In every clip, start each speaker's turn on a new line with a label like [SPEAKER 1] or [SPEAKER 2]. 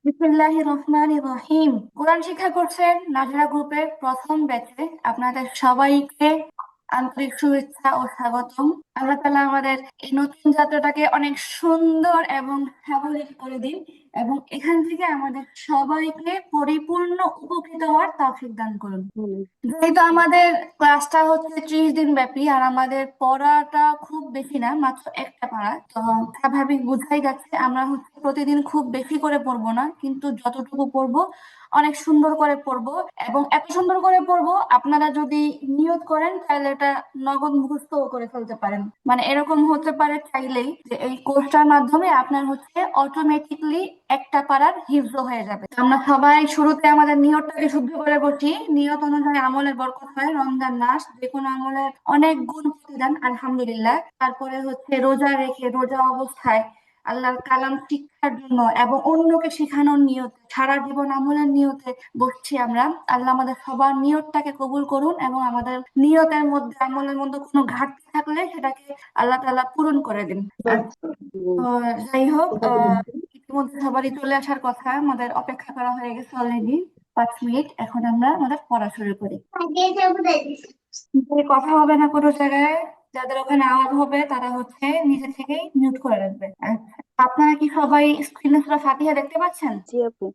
[SPEAKER 1] বিসমিল্লাহির রহমানির রহিম। কোরআন শিক্ষা করছেন নাজরা গ্রুপের প্রথম ব্যাচে। আপনাদের সবাইকে আন্তরিক শুভেচ্ছা ও স্বাগতম। আল্লাহ তাআলা আমাদের এই নতুন যাত্রাটাকে অনেক সুন্দর এবং সাবলীল করে দিন এবং এখান থেকে আমাদের সবাইকে পরিপূর্ণ উপকৃত হওয়ার তৌফিক দান করুন। যেহেতু আমাদের ক্লাসটা হচ্ছে 30 দিন ব্যাপী আর আমাদের পড়াটা খুব বেশি না, মাত্র একটা পারা, তো স্বাভাবিক বোঝাই যাচ্ছে আমরা হচ্ছে প্রতিদিন খুব বেশি করে পড়বো না, কিন্তু যতটুকু পড়বো অনেক সুন্দর করে পড়বো। এবং এত সুন্দর করে পড়বো আপনারা যদি নিয়ত করেন তাহলে এটা নগদ মুখস্থ করে ফেলতে পারেন। মানে এরকম হতে পারে চাইলেই যে এই কোর্সটার মাধ্যমে আপনার হচ্ছে অটোমেটিকলি একটা পারার হিফজ হয়ে যাবে। আমরা সবাই শুরুতে আমাদের নিয়তটাকে শুদ্ধ করে বসি। নিয়ত অনুযায়ী আমলের বরকত হয়। রমজান মাস যে কোনো আমলের অনেক গুণ প্রতিদান, আলহামদুলিল্লাহ। তারপরে হচ্ছে রোজা রেখে রোজা অবস্থায় আল্লাহর কালাম শিক্ষার জন্য এবং অন্যকে শেখানোর নিয়তে সারা জীবন আমলের নিয়তে বসছি আমরা। আল্লাহ আমাদের সবার নিয়তটাকে কবুল করুন এবং আমাদের নিয়তের মধ্যে আমলের মধ্যে কোনো ঘাটতি থাকলে সেটাকে আল্লাহ তাআলা পূরণ করে দিন। তো যাই হোক, ইতিমধ্যে সবারই চলে আসার কথা, আমাদের অপেক্ষা করা হয়ে গেছে অলরেডি 5 মিনিট। এখন আমরা আমাদের পড়া শুরু করি। কথা হবে না কোনো জায়গায়, যাদের ওখানে আওয়াজ হবে তারা হচ্ছে নিজে থেকেই মিউট করে রাখবে। আচ্ছা, আপনারা কি সবাই স্ক্রিনে সূরা ফাতিহা দেখতে পাচ্ছেন?
[SPEAKER 2] জি আপু।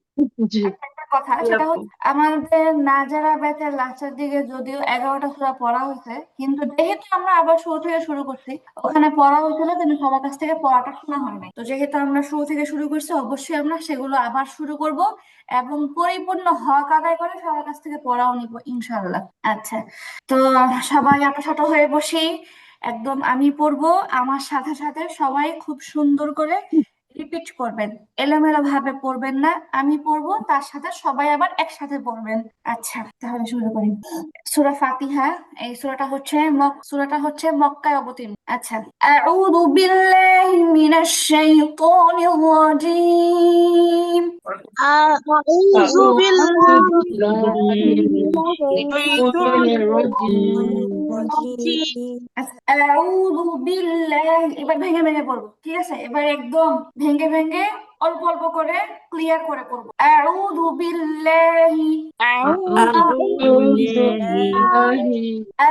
[SPEAKER 3] জি।
[SPEAKER 1] আচ্ছা, একটা কথা সেটা হচ্ছে আমাদের নাজারা ব্যাচের লাস্টের দিকে যদিও 11টা সূরা পড়া হয়েছে, কিন্তু যেহেতু আমরা আবার শুরু থেকে শুরু করছি, ওখানে পড়া হয়েছিল কিন্তু সবার কাছ থেকে পড়াটা শোনা হয় নাই। তো যেহেতু আমরা শুরু থেকে শুরু করছি, অবশ্যই আমরা সেগুলো আবার শুরু করব এবং পরিপূর্ণ হক আদায় করে সবার কাছ থেকে পড়াও নিব ইনশাআল্লাহ। আচ্ছা, তো সবাই আটোসাটো হয়ে বসি। একদম আমি পড়বো, আমার সাথে সাথে সবাই খুব সুন্দর করে রিপিট করবেন। এলোমেলো ভাবে পড়বেন না। আমি পড়বো, তার সাথে সবাই আবার একসাথে পড়বেন। আচ্ছা, তাহলে শুরু করি। সূরা ফাতিহা, এই সূরাটা হচ্ছে মক্কায় অবতীর্ণ। আচ্ছা, আউযু বিল্লাহি মিনাশ শাইতানির রাজীম।
[SPEAKER 2] أعوذ
[SPEAKER 3] أعوذ
[SPEAKER 2] بالله
[SPEAKER 3] بالله من الشيطان الرجيم.
[SPEAKER 1] আচ্ছা, আউযু বিল্লাহি, এবার ভেঙে ভেঙে পড়বো, ঠিক আছে? এবার একদম ভেঙে ভেঙে অল্প অল্প করে ক্লিয়ার করে পড়বো। আউযু বিল্লাহি,
[SPEAKER 2] أعوذ
[SPEAKER 3] أعوذ بالله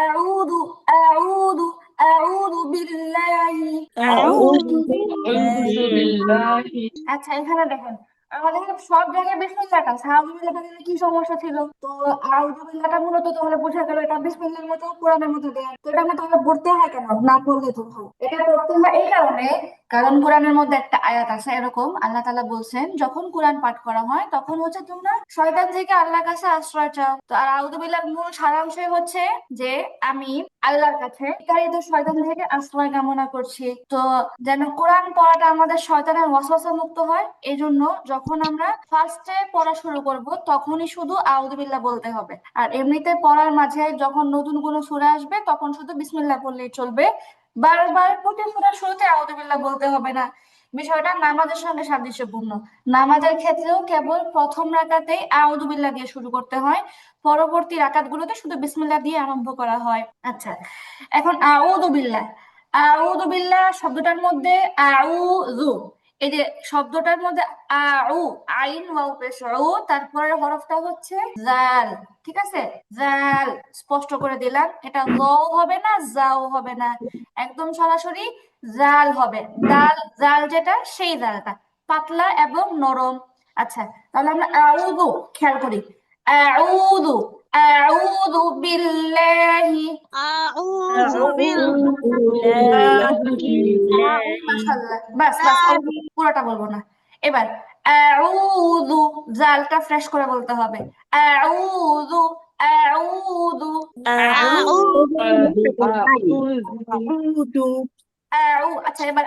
[SPEAKER 1] আউযু আউযু আউযু বিল্লাহি।
[SPEAKER 2] أعوذ
[SPEAKER 3] أعوذ بالله
[SPEAKER 1] আচ্ছা, এখানে দেখেন আমাদের এখানে সব জায়গায় বিসমিল্লাহটা আছে। আউযুবিল্লাহটা দিলে কি সমস্যা ছিল? তো আউযুবিল্লাহটা মূলত তাহলে বোঝা গেল এটা বিসমিল্লাহর মতো কোরআনের মতো দেয়া। তো এটা আমরা তাহলে পড়তে হয় কেন? না পড়লে তো হয়। এটা পড়তে হয় এই কারণে, কারণ কোরআনের মধ্যে একটা আয়াত আছে এরকম, আল্লাহ তাআলা বলছেন যখন কোরআন পাঠ করা হয় তখন হচ্ছে তোমরা শয়তান থেকে আল্লাহর কাছে আশ্রয় চাও। তো আর আউযুবিল্লাহর মূল সারাংশই হচ্ছে যে আমি আল্লাহর কাছে বিতাড়িত শয়তান থেকে আশ্রয় কামনা করছি। তো যেন কোরআন পড়াটা আমাদের শয়তানের ওয়াসওয়াসা মুক্ত হয়, এই জন্য যখন আমরা ফার্স্টে পড়া শুরু করব তখনই শুধু আউযুবিল্লাহ বলতে হবে। আর এমনিতে পড়ার মাঝে যখন নতুন কোনো সূরা আসবে তখন শুধু বিসমিল্লাহ বললেই চলবে। বারবার প্রতি সূরার শুরুতে আউযুবিল্লাহ বলতে হবে না। বিষয়টা নামাজের সঙ্গে সাদৃশ্যপূর্ণ। নামাজের ক্ষেত্রেও কেবল প্রথম রাকাতেই আউযুবিল্লাহ দিয়ে শুরু করতে হয়, পরবর্তী রাকাতগুলোতে শুধু বিসমিল্লাহ দিয়ে আরম্ভ করা হয়। আচ্ছা, এখন আউযু বিল্লাহ। আউযু বিল্লাহ শব্দটার মধ্যে আউযু, এই যে শব্দটার মধ্যে আউ, আইন ওয়াও পেশ উ, তারপরের হরফটা হচ্ছে জাল। ঠিক আছে, জাল স্পষ্ট করে দিলাম। এটা লও হবে না, যাও হবে না, একদম সরাসরি জাল হবে। দাল জাল যেটা সেই জালটা পাতলা এবং নরম। আচ্ছা, তাহলে আমরা আউযু খেয়াল করি। আউযু আউযু বিল্লাহি।
[SPEAKER 2] أعوذ
[SPEAKER 3] أعوذ
[SPEAKER 2] بالله
[SPEAKER 1] মাশাআল্লাহ, বাস বাস, অল্প, পুরোটা বলবো না। এবার আউযু, জালটা ফ্রেশ করে বলতে হবে। আউযু আউযু
[SPEAKER 2] أعوذ
[SPEAKER 1] আচ্ছা, এবার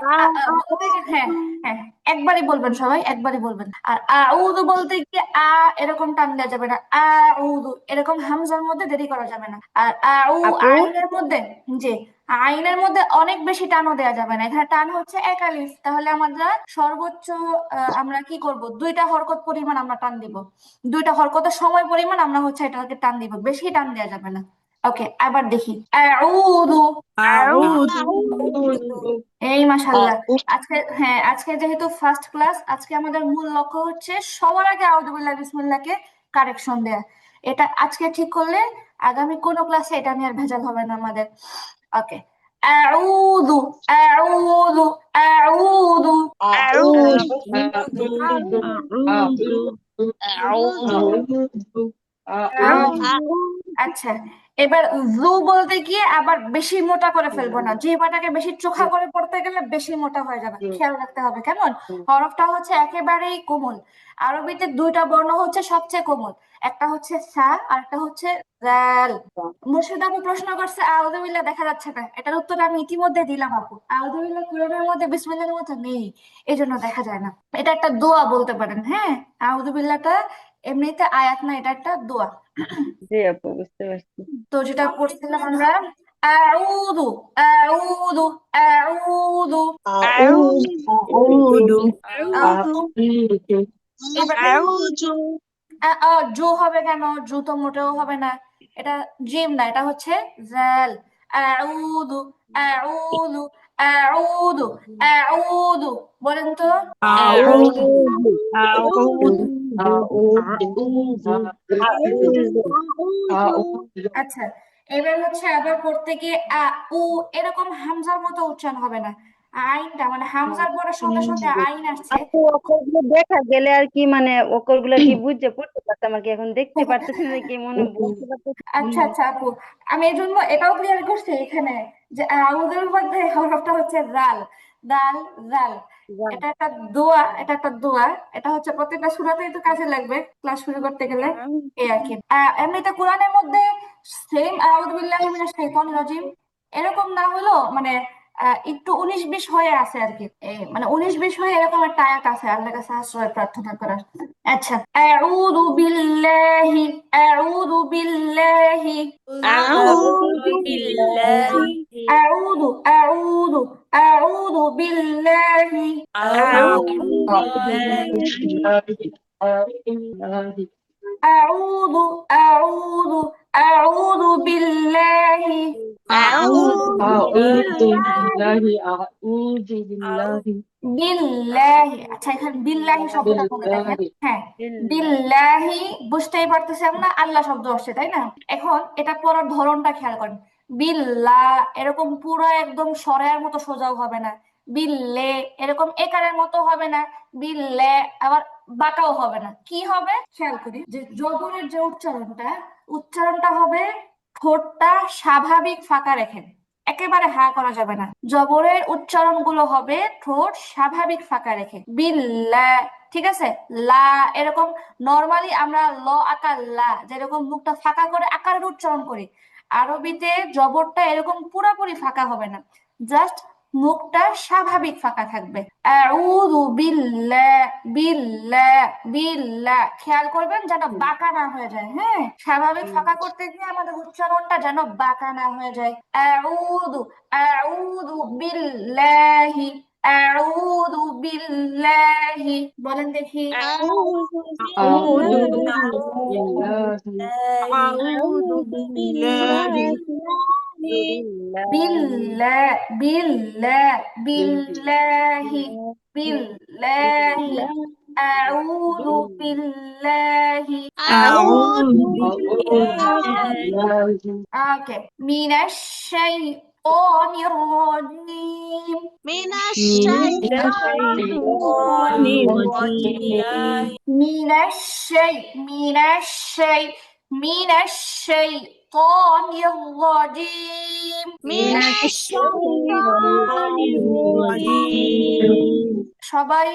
[SPEAKER 1] বলতে হ্যাঁ, হ্যাঁ, একবারই বলবেন, সবাই একবারই বলবেন। আর আউযু বলতে গিয়ে এরকম টান দেওয়া যাবে না। আউযু এরকম হামজার মধ্যে দেরি করা যাবে না। আর
[SPEAKER 2] আপু।
[SPEAKER 1] আইনের মধ্যে, যে আইনের মধ্যে অনেক বেশি টানও দেওয়া যাবে না। এখানে টান হচ্ছে এক আলিফ, তাহলে আমরা সর্বোচ্চ আমরা কি করব, 2টা হরকত পরিমাণ আমরা টান দিব। 2টা হরকতের সময় পরিমাণ আমরা হচ্ছে এটাকে টান দিব, বেশি টান দেওয়া যাবে না। ওকে, আবার দেখি। আউযু
[SPEAKER 2] أعوذ
[SPEAKER 1] এই মাশাআল্লাহ। আজকে যেহেতু ফার্স্ট ক্লাস, আজকে আমাদের মূল লক্ষ্য হচ্ছে সবার আগে আউযু বিল্লাহি বিসমিল্লাহকে কারেকশন দেয়া। এটা আজকে ঠিক করলে আগামী কোনো ক্লাসে এটা নিয়ে আর ভেজাল হবে না আমাদের। ওকে, আউযু আউযু আউযু
[SPEAKER 2] أعوذ
[SPEAKER 1] আচ্ছা, এবার জু বলতে গিয়ে আবার বেশি মোটা করে ফেলবো না, যে বাটাকে বেশি চোখা করে পড়তে গেলে বেশি মোটা হয়ে যাবে, খেয়াল রাখতে হবে কেমন। হরফটা হচ্ছে একেবারেই কোমল। আরবিতে দুইটা বর্ণ হচ্ছে সবচেয়ে কোমল, একটা হচ্ছে সা আর একটা হচ্ছে জাল। মুর্শিদ আপু প্রশ্ন করছে আউযুবিল্লাহ দেখা যাচ্ছে না, এটার উত্তর আমি ইতিমধ্যে দিলাম আপু। আউযুবিল্লাহ কোরআনের মধ্যে বিসমিল্লাহর মধ্যে নেই, এই জন্য দেখা যায় না। এটা একটা দোয়া বলতে পারেন, হ্যাঁ। আউযুবিল্লাহটা এমনিতে আয়াত না, এটা একটা দোয়া।
[SPEAKER 2] জি আপু বুঝতে পারছি।
[SPEAKER 1] তো যেটা পড়ছিলাম আমরা, আউযু আউযু আউযু।
[SPEAKER 2] أعوذ
[SPEAKER 1] এবার জু হবে কেন? জু তো মোটেও হবে না, এটা জিম না, এটা হচ্ছে জাল। আউযু আউযু আউযু আউযু, বলেন তো।
[SPEAKER 2] أعوذ
[SPEAKER 1] আচ্ছা, এবার হচ্ছে আবার পড়তে গিয়ে উ এরকম হামজার মতো উচ্চারণ হবে না। আইনটা মানে হামজার পরে সঙ্গে সঙ্গে আইন আসছে।
[SPEAKER 2] আপু অক্ষরগুলো দেখা গেলে আর কি মানে অক্ষরগুলো কি বুঝে পড়তে পারতাম আর কি, এখন দেখতে পারতেছি না কি মনে বুঝতে পারতেছি
[SPEAKER 1] আচ্ছা আচ্ছা আপু, আমি এই জন্য এটাও ক্লিয়ার করছি এখানে যে আউযুর মধ্যে হরফটা হচ্ছে জাল। দাল জাল,
[SPEAKER 2] না।
[SPEAKER 1] এটা একটা দোয়া, এটা একটা দোয়া। এটা হচ্ছে প্রত্যেকটা সূরাতেই তো কাজে লাগবে ক্লাস শুরু করতে গেলে, এই আর কি। এমনিতে কোরআনের মধ্যে সেম আউযু বিল্লাহি মিনাশ শাইতানির রাজিম এরকম না হলেও মানে একটু 19-20 হয়ে আছে আর কি। মানে 19-20 হয়ে এরকম একটা আয়াত আছে আল্লাহর কাছে আশ্রয় প্রার্থনা করার। আচ্ছা, আউযু বিল্লাহি আউযু বিল্লাহি
[SPEAKER 2] أعوذ بالله
[SPEAKER 1] আউযু আউযু আউযু বিল্লাহি
[SPEAKER 2] أعوذ
[SPEAKER 1] আউযু আউযু আউযু বিল্লাহি বিল্লাহি। আচ্ছা, এখানে বিল্লাহি শব্দটা মনে রাখেন, হ্যাঁ। বিল্লাহি বুঝতেই পারতেছেন না, আল্লাহ শব্দ আসছে তাই না। এখন এটা পড়ার ধরনটা খেয়াল করেন। বিল্লাহ এরকম পুরো একদম সরেয়ার মতো সোজাও হবে না, বিল্লে এরকম একারের মতো হবে না, বিল্লে আবার বাঁকাও হবে না। কি হবে খেয়াল করি, যে জবরের যে উচ্চারণটা হবে ঠোঁটটা স্বাভাবিক ফাঁকা রেখে, একেবারে হা করা যাবে না। জবরের উচ্চারণ গুলো হবে ঠোঁট স্বাভাবিক ফাঁকা রেখে, বিল্লা। ঠিক আছে, লা এরকম নরমালি আমরা ল আকার লা যেরকম মুখটা ফাঁকা করে আকারের উচ্চারণ করি, আরবিতে জবরটা এরকম পুরাপুরি ফাঁকা হবে না, জাস্ট মুখটা স্বাভাবিক ফাঁকা থাকবে। আউযু বিল্লাহ বিল্লাহ বিল্লাহ, খেয়াল করবেন যেন বাঁকা না হয়ে যায়, হ্যাঁ। স্বাভাবিক ফাঁকা করতে গিয়ে আমাদের উচ্চারণটা যেন বাঁকা না হয়ে যায়। আউযু আউযু বিল্লাহি আউযু বিল্লাহি, বলেন দেখি। বিল্লাহ বিল্লাহ বিল্লাহি বিল্লাহি আউযু বিল্লাহি। ওকে, মিনাশ শাইতানির রাজিম
[SPEAKER 2] من الشيطان الرجيم
[SPEAKER 1] মিনাশ শাই মিনাশ শাই মিনাশ শাইতানির রাজিম।
[SPEAKER 2] من الشيطان الرجيم
[SPEAKER 1] সবাই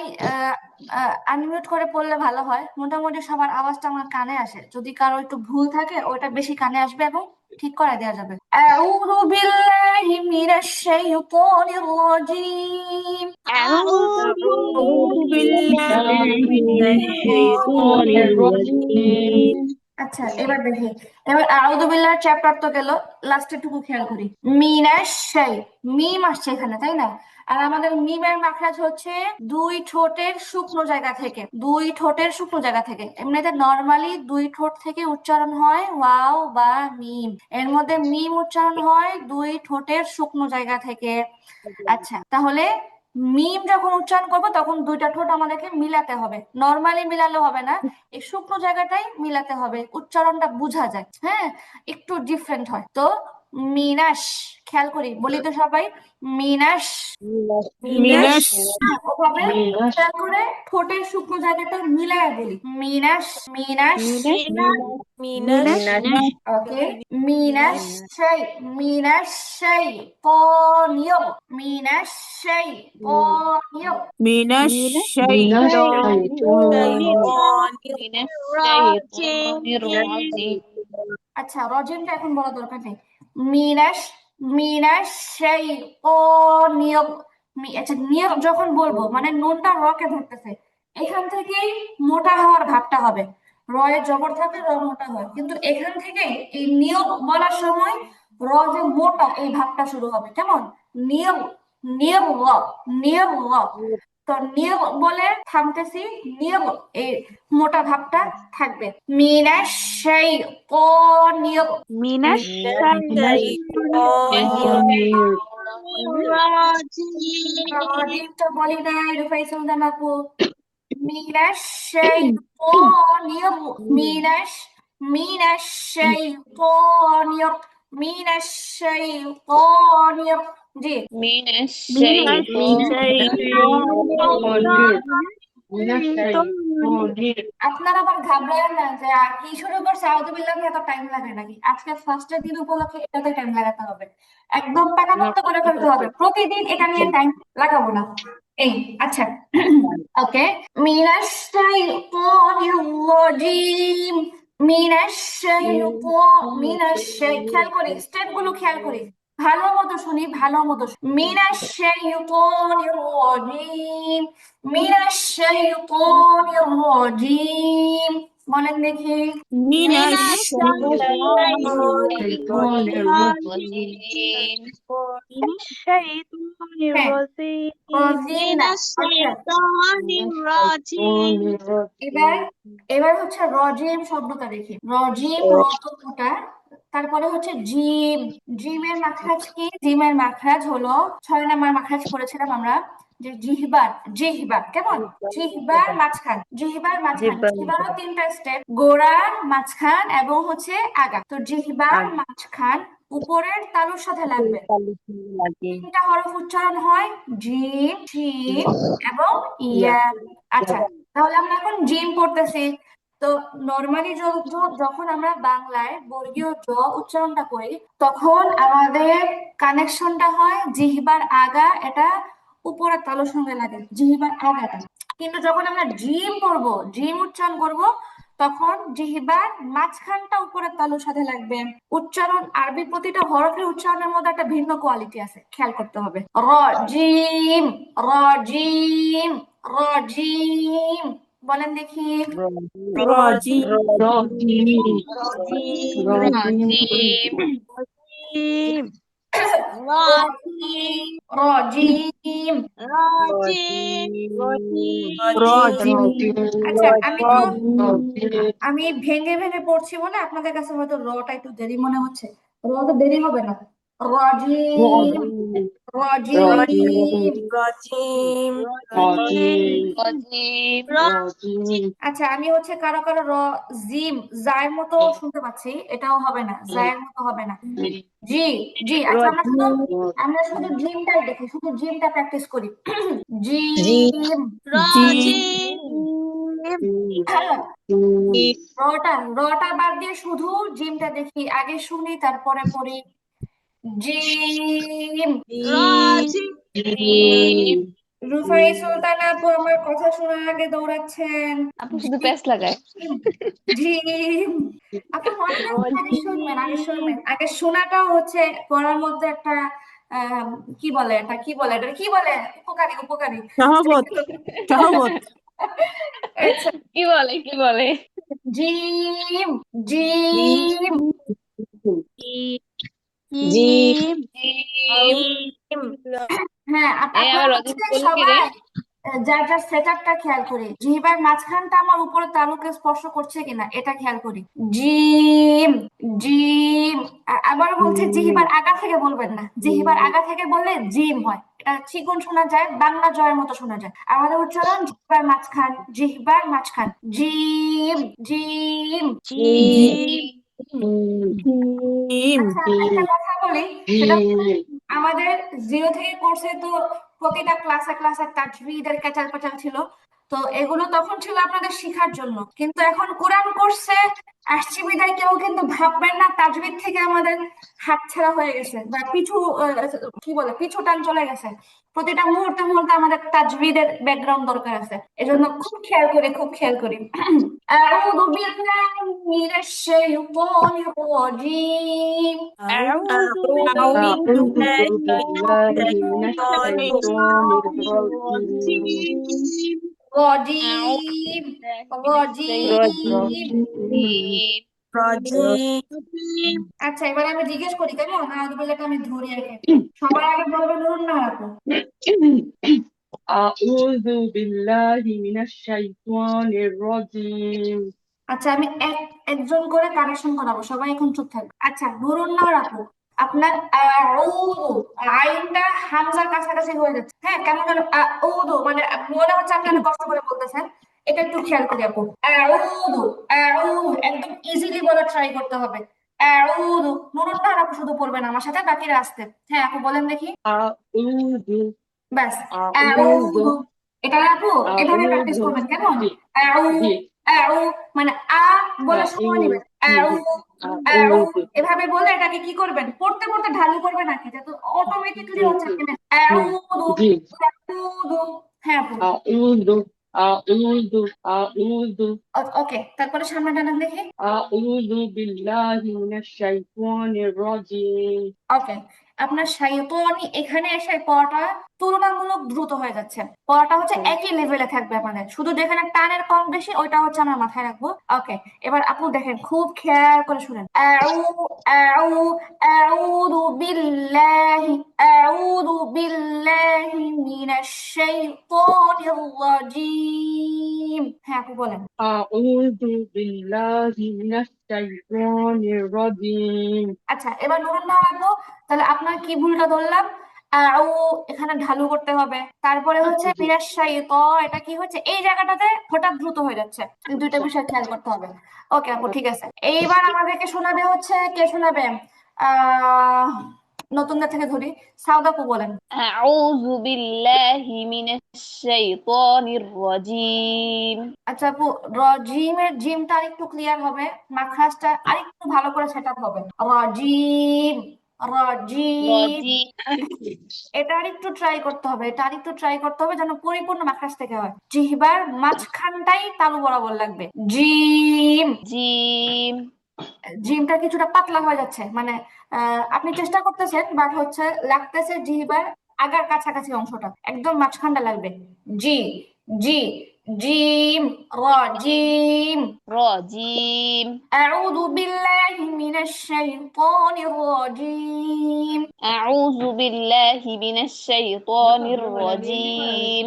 [SPEAKER 1] আনমিউট করে পড়লে ভালো হয়, মোটামুটি সবার আওয়াজটা আমার কানে আসে। যদি কারো একটু ভুল থাকে ওটা বেশি কানে আসবে এবং ঠিক করে দেওয়া যাবে। আউযু বিল্লাহি মিনাশ শাইতানির রাজিম।
[SPEAKER 2] أعوذ بالله من الشيطان الرجيم
[SPEAKER 1] আচ্ছা, এবার দেখি। এবার আউযু বিল্লাহর চ্যাপ্টার তো গেল, লাস্টের টুকু খেয়াল করি। মিনাশ শাই, মিম আসছে এখানে তাই না। আর আমাদের মিমের মাখরাজ হচ্ছে দুই ঠোঁটের শুকনো জায়গা থেকে, দুই ঠোঁটের শুকনো জায়গা থেকে। এমনিতে নর্মালি দুই ঠোঁট থেকে উচ্চারণ হয় ওয়াও বা মিম, এর মধ্যে মিম উচ্চারণ হয় দুই ঠোঁটের শুকনো জায়গা থেকে। আচ্ছা, তাহলে মিম যখন উচ্চারণ করবো তখন দুইটা ঠোঁট আমাদেরকে মিলাতে হবে, নর্মালি মিলালে হবে না, এই শুকনো জায়গাটাই মিলাতে হবে, উচ্চারণটা বোঝা যায়, হ্যাঁ, একটু ডিফারেন্ট হয়। তো মিনাস, খেয়াল করি বলি তো সবাই, মিনাস।
[SPEAKER 3] মিনাস
[SPEAKER 1] ওভাবে
[SPEAKER 3] মিনাস
[SPEAKER 1] খেয়াল করে ঠোঁটের শুকনো জায়গাটা মিলায় বলি, মিনাস মিনাস।
[SPEAKER 2] মিনাস
[SPEAKER 1] ওকে, মিনাস সেই, মিনাস সেই পনিয়, মিনাস সেই পনিয়।
[SPEAKER 3] মিনাস
[SPEAKER 2] মিনাস
[SPEAKER 1] আচ্ছা, রজিমটা এখন বলা দরকার নেই। মিনাস, মিনাস সেই পনিয়। আচ্ছা, নিয়ম যখন বলবো মানে নুনটা রকে ধরতেছে, এখান থেকেই মোটা হওয়ার ভাবটা হবে, রয়ে জবর থাকে র মোটা হয়, কিন্তু এখান থেকে এই নিয়ম বলার সময় র যে মোটা এই ভাবটা শুরু হবে, কেমন, নিয়ম, নিয়ম ল, নিয়ম ল। তো নিয়ম বলে থামতেছি, নিয়ম এই মোটা ভাবটা থাকবে। মিনাস সেই ও নিয়ম।
[SPEAKER 2] মিনাস
[SPEAKER 1] রজিমটা বলি নাই রুফাই সুলতান আপু, মিনাস الشيطان মিনাস, মিনাস الشيطان মিনাস الشيطان জি। আপনারা আবার ঘাবড়ায়েন না যে কি শুরু করছে আউযুবিল্লাহ এত টাইম লাগে নাকি, আজকে ফার্স্টের দিন উপলক্ষে এটাতে টাইম লাগাতে হবে, একদম পাকাপোক্ত করে ফেলতে হবে, প্রতিদিন এটা নিয়ে টাইম লাগাবো না। এই আচ্ছা, ওকে, মিনাশ শাইতানির রাজিম, খেয়াল করি স্টেপ গুলো, খেয়াল করি, ভালো মতো শুনি, ভালো মতো মিনাশ শাইতানির রাজিম, মিনাশ শাইতানির রাজিম, বলেন দেখি।
[SPEAKER 3] মিনাস
[SPEAKER 1] হ্যাঁ, রাজিম না। আচ্ছা, এবার এবার হচ্ছে রজিম শব্দটা দেখি, রজিম রত ফোঁটা, তারপরে হচ্ছে জিম, জিমের মাখরাজ কি, জিমের মাখরাজ হলো 6 নম্বর মাখরাজ করেছিলাম আমরা, যে জিহবার, জিহবা কেমন, জিহবার মাঝখান, জিহবার মাঝখান, জিহবারও 3টা স্টেপ, গোড়ার মাঝখান এবং হচ্ছে আগা। তো জিহবার মাঝখান উপরের তালুর সাথে লাগবে, 3টা হরফ উচ্চারণ হয় জিম, শিন এবং ইয়া। আচ্ছা, তাহলে আমরা এখন জিম পড়তেছি। তো নর্মালি যখন আমরা বাংলায় বর্গীয় জ উচ্চারণটা করি তখন আমাদের কানেকশনটা হয় জিহ্বার আগা, এটা উপরের তালুর সঙ্গে লাগে, জিহ্বার আগাটা। কিন্তু যখন আমরা জিম পড়বো, জিম উচ্চারণ করব, তখন জিহ্বার মাঝখানটা উপরের তালুর সাথে লাগবে। উচ্চারণ আরবি প্রতিটা হরফের উচ্চারণের মধ্যে একটা ভিন্ন কোয়ালিটি আছে, খেয়াল করতে হবে। রজিম, রজিম, রজিম, বলেন দেখি।
[SPEAKER 3] রাজি
[SPEAKER 1] রজিম,
[SPEAKER 3] রাজি
[SPEAKER 1] আচ্ছা, আমি ভেঙে ভেঙে পড়ছি বলে আপনাদের কাছে হয়তো রটা একটু দেরি মনে হচ্ছে, র তো দেরি হবে না। রজিম, রজিম। আচ্ছা, আমি হচ্ছে কারো কারো জিম জায়ের মতো শুনতে পাচ্ছি, এটাও হবে না, জায়ের মতো হবে না, জি, জি। আচ্ছা, আমরা শুধু জিমটাই দেখি, শুধু জিমটা প্র্যাকটিস করি। জিম, রটা রটা বাদ দিয়ে শুধু জিমটা দেখি, আগে শুনি তারপরে পড়ি। জিম, রুফাই সুলতান আপু আমার কথা শোনার আগে দৌড়াচ্ছেন।
[SPEAKER 2] আপু শুধু প্যাচ লাগায়।
[SPEAKER 1] জিম, আপু মনে রাখবেন, আগে শুনবেন, আগে শুনবেন, আগে শোনাটাও হচ্ছে পড়ার মধ্যে একটা কি বলে এটা, কি বলে এটা, কি বলে, উপকারী, উপকারী।
[SPEAKER 3] সহবত সহবত
[SPEAKER 1] আচ্ছা,
[SPEAKER 2] কি বলে কি বলে?
[SPEAKER 1] জিম, জিম,
[SPEAKER 2] জিম,
[SPEAKER 1] জিম, হ্যাঁ,
[SPEAKER 2] এই
[SPEAKER 1] আপনারা
[SPEAKER 2] আবার
[SPEAKER 1] হচ্ছে
[SPEAKER 2] রজনী বললো কি রে?
[SPEAKER 1] সবাই যার যার সেটআপটা খেয়াল করি, জিহ্বার মাঝখানটা আমার উপরে তালুকে স্পর্শ করছে কিনা এটা খেয়াল করি। Gym, gym. আবার বলছে জিহ্বার আগা থেকে বলবেন না, জিহ্বার আগা থেকে বললে জিম হয়, এটা চিকন শোনা যায়, বাংলা জয়ের মতো শোনা যায়। আমাদের উচ্চারণ জিহ্বার মাঝখান, জিহ্বার মাঝখান, জিম, জিম।
[SPEAKER 3] জিম
[SPEAKER 1] আচ্ছা, একটা কথা বলি, সেটা আমাদের 0 থেকে কোর্সে তো প্রতিটা ক্লাসে ক্লাসে তাজবিদের ক্যাচাল প্যাচাল ছিল। তো এগুলো তখন ছিল আপনাদের শেখার জন্য, কিন্তু এখন কোরআন কোর্সে আসছি বিদায় কেউ কিন্তু ভাববেন না তাজবিদ থেকে আমাদের হাতছাড়া হয়ে গেছে বা পিছু কি বলে পিছু টান চলে গেছে। প্রতিটা মুহূর্তে মুহূর্তে আমাদের তাজবিদের ব্যাকগ্রাউন্ড দরকার আছে, এজন্য খুব খেয়াল করি, খুব খেয়াল করি। أعوذ بالله من الشيطان الرجيم.
[SPEAKER 2] أعوذ
[SPEAKER 3] أعوذ
[SPEAKER 2] بالله
[SPEAKER 3] بالله
[SPEAKER 2] من
[SPEAKER 3] من
[SPEAKER 2] الشيطان
[SPEAKER 3] الشيطان
[SPEAKER 2] الرجيم.
[SPEAKER 1] رجيم،
[SPEAKER 2] أعوذ بالله من
[SPEAKER 1] رجيم।
[SPEAKER 2] الشيطان
[SPEAKER 3] الرجيم
[SPEAKER 2] الرجيم.
[SPEAKER 1] আচ্ছা, এবার আমি জিজ্ঞেস করি কেমন, আউযু বিল্লাহটা আমি ধরি আগে। সবার আগে বলবে নুন না রাখো।
[SPEAKER 4] أعوذ بالله من الشيطان الرجيم
[SPEAKER 1] আচ্ছা, আমি একজন করে কারেকশন করাবো, সবাই এখন চুপ থাকবে। আচ্ছা, নুরুন না রাখো। আপনার আউযু, আইনটা হামজার কাছাকাছি হয়ে যাচ্ছে। হ্যাঁ, কেমন যেন আউযু মানে মনে হচ্ছে আপনি অনেক কষ্ট করে বলতেছেন। এটা একটু খেয়াল করি আপু। আউযু, আউযু একদম ইজিলি বলা ট্রাই করতে হবে। আউযু, নুরুন না রাখো শুধু পড়বেন আমার সাথে, বাকিরা আসতে। হ্যাঁ আপু, বলেন দেখি।
[SPEAKER 4] أعوذ
[SPEAKER 1] ব্যাস,
[SPEAKER 4] أعوذ
[SPEAKER 1] আউযু। এটা আপু এভাবে
[SPEAKER 4] أعوذ
[SPEAKER 1] প্র্যাকটিস করবেন কেমন।
[SPEAKER 4] জি
[SPEAKER 1] আউ,
[SPEAKER 4] জি
[SPEAKER 1] আউ মানে বলার সময়
[SPEAKER 4] أعوذ
[SPEAKER 1] নেবেন। আউ, আউ
[SPEAKER 4] أعوذ
[SPEAKER 1] এভাবে বলে এটাকে কি করবেন, পড়তে পড়তে ঢালু করবেন নাকি, যাতে অটোমেটিকলি হচ্ছে
[SPEAKER 4] জি
[SPEAKER 1] নেবেন।
[SPEAKER 4] জি
[SPEAKER 1] আউযু,
[SPEAKER 4] জি
[SPEAKER 1] আউযু। হ্যাঁ আপু।
[SPEAKER 4] أعوذ أعوذ أعوذ
[SPEAKER 1] ওকে, তারপরে সামনে টানেন দেখি।
[SPEAKER 4] أعوذ بالله من الشيطان الرجيم
[SPEAKER 1] ওকে, আপনার শাইতানি এখানে এসে পড়াটা তুলনামূলক দ্রুত হয়ে যাচ্ছে। পড়াটা হচ্ছে একই লেভেলে থাকবে আমাদের, শুধু যেখানে টানের কম বেশি ওইটা হচ্ছে আমরা মাথায় রাখবো। ওকে, এবার আপু দেখেন, খুব খেয়াল করে শুনেন। আউ, আউ, আউযু বিল্লাহি, আউযু বিল্লাহি মিনাশ শাইতানির রাজিম। হ্যাঁ আপু বলেন।
[SPEAKER 4] أعوذ بالله من الشيطان الرجيم
[SPEAKER 1] আচ্ছা, এবার নুরুন না রাখবো। তাহলে আপনার কি ভুলটা ধরলাম, আউ এখানে ঢালু করতে হবে, তারপরে হচ্ছে
[SPEAKER 4] জি
[SPEAKER 1] মিনাশ শাইত, এটা কি হচ্ছে এই জায়গাটাতে হঠাৎ দ্রুত হয়ে যাচ্ছে। এই দুইটা
[SPEAKER 4] আচ্ছা
[SPEAKER 1] বিষয় খেয়াল করতে হবে। ওকে আপু, ঠিক আছে। এইবার আমাদেরকে শোনাবে হচ্ছে, কে শোনাবে? আহ নতুনদের থেকে ধরি, সাউদা আপু বলেন।
[SPEAKER 2] أعوذ بالله من الشيطان الرجيم.
[SPEAKER 1] আচ্ছা আপু, রজিমের জিমটা আরেকটু ক্লিয়ার হবে, মাখরাজটা আরেকটু ভালো করে সেট আপ হবে। রজিম, রজিম।
[SPEAKER 2] رجيم.
[SPEAKER 1] এটা আরেকটু ট্রাই করতে হবে, এটা আরেকটু ট্রাই করতে হবে যেন পরিপূর্ণ মাখরাজ থেকে হয়। জিহ্বার মাঝখানটাই তালু বরাবর লাগবে। জিম,
[SPEAKER 2] جيم.
[SPEAKER 1] জিমটা কিছুটা পাতলা হয়ে যাচ্ছে, মানে আপনি চেষ্টা করতেছেন বাট হচ্ছে লাগতেছে জিহ্বার আগার কাছাকাছি অংশটা, একদম মাঝখানটা লাগবে। জি, জি, জিম, র, জিম।
[SPEAKER 2] رجيم.
[SPEAKER 1] أعوذ بالله من الشيطان الرجيم।
[SPEAKER 2] أعوذ بالله من الشيطان الرجيم.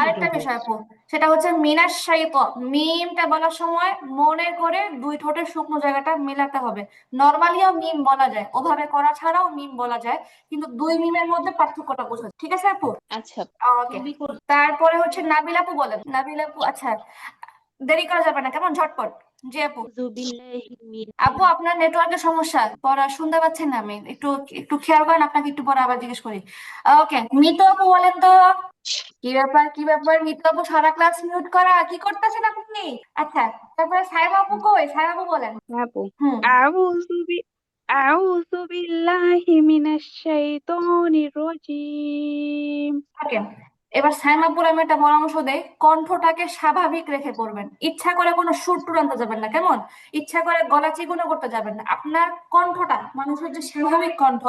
[SPEAKER 1] আরেকটা বিষয় আপু, সেটা হচ্ছে মিনাশ শাইত, মিমটা বলার সময় মনে করে দুই ঠোঁটের শুকনো জায়গাটা মেলাতে হবে। নর্মালিও মিম বলা যায়, ওভাবে করা ছাড়াও মিম বলা যায়, কিন্তু দুই মিমের মধ্যে পার্থক্যটা বোঝা যায়। ঠিক আছে আপু।
[SPEAKER 2] আচ্ছা।
[SPEAKER 1] ওকে, তারপরে হচ্ছে নাবিল আপু বলেন। নাবিল আপু, আচ্ছা দেরি করা যাবে না কেমন, ঝটপট। জি আপু।
[SPEAKER 3] أعوذ بالله من
[SPEAKER 1] আপু আপনার নেটওয়ার্কের সমস্যা, পড়া শুনতে পাচ্ছেন না আমি, একটু একটু খেয়াল করেন, আপনাকে একটু পরে আবার জিজ্ঞেস করি। ওকে, মিতু আপু বলেন তো। কি ব্যাপার, কি ব্যাপার, মিতু আপু সারা ক্লাস মিউট করা, কি করতেছেন আপনি? আচ্ছা, তারপরে সাইবা আপু কই, সাইবা আপু বলেন।
[SPEAKER 5] আপু
[SPEAKER 1] হুম।
[SPEAKER 5] أعوذ أعوذ بالله من الشيطان الرجيم
[SPEAKER 1] ওকে, এবার সাইমা আপুর আমি একটা পরামর্শ দেই, কণ্ঠটাকে স্বাভাবিক রেখে পড়বেন, ইচ্ছা করে কোনো সুর টুর আনতে যাবেন না কেমন, ইচ্ছা করে গলা চিকুনো করতে যাবেন না। আপনার কণ্ঠটা, মানুষের যে স্বাভাবিক কণ্ঠ,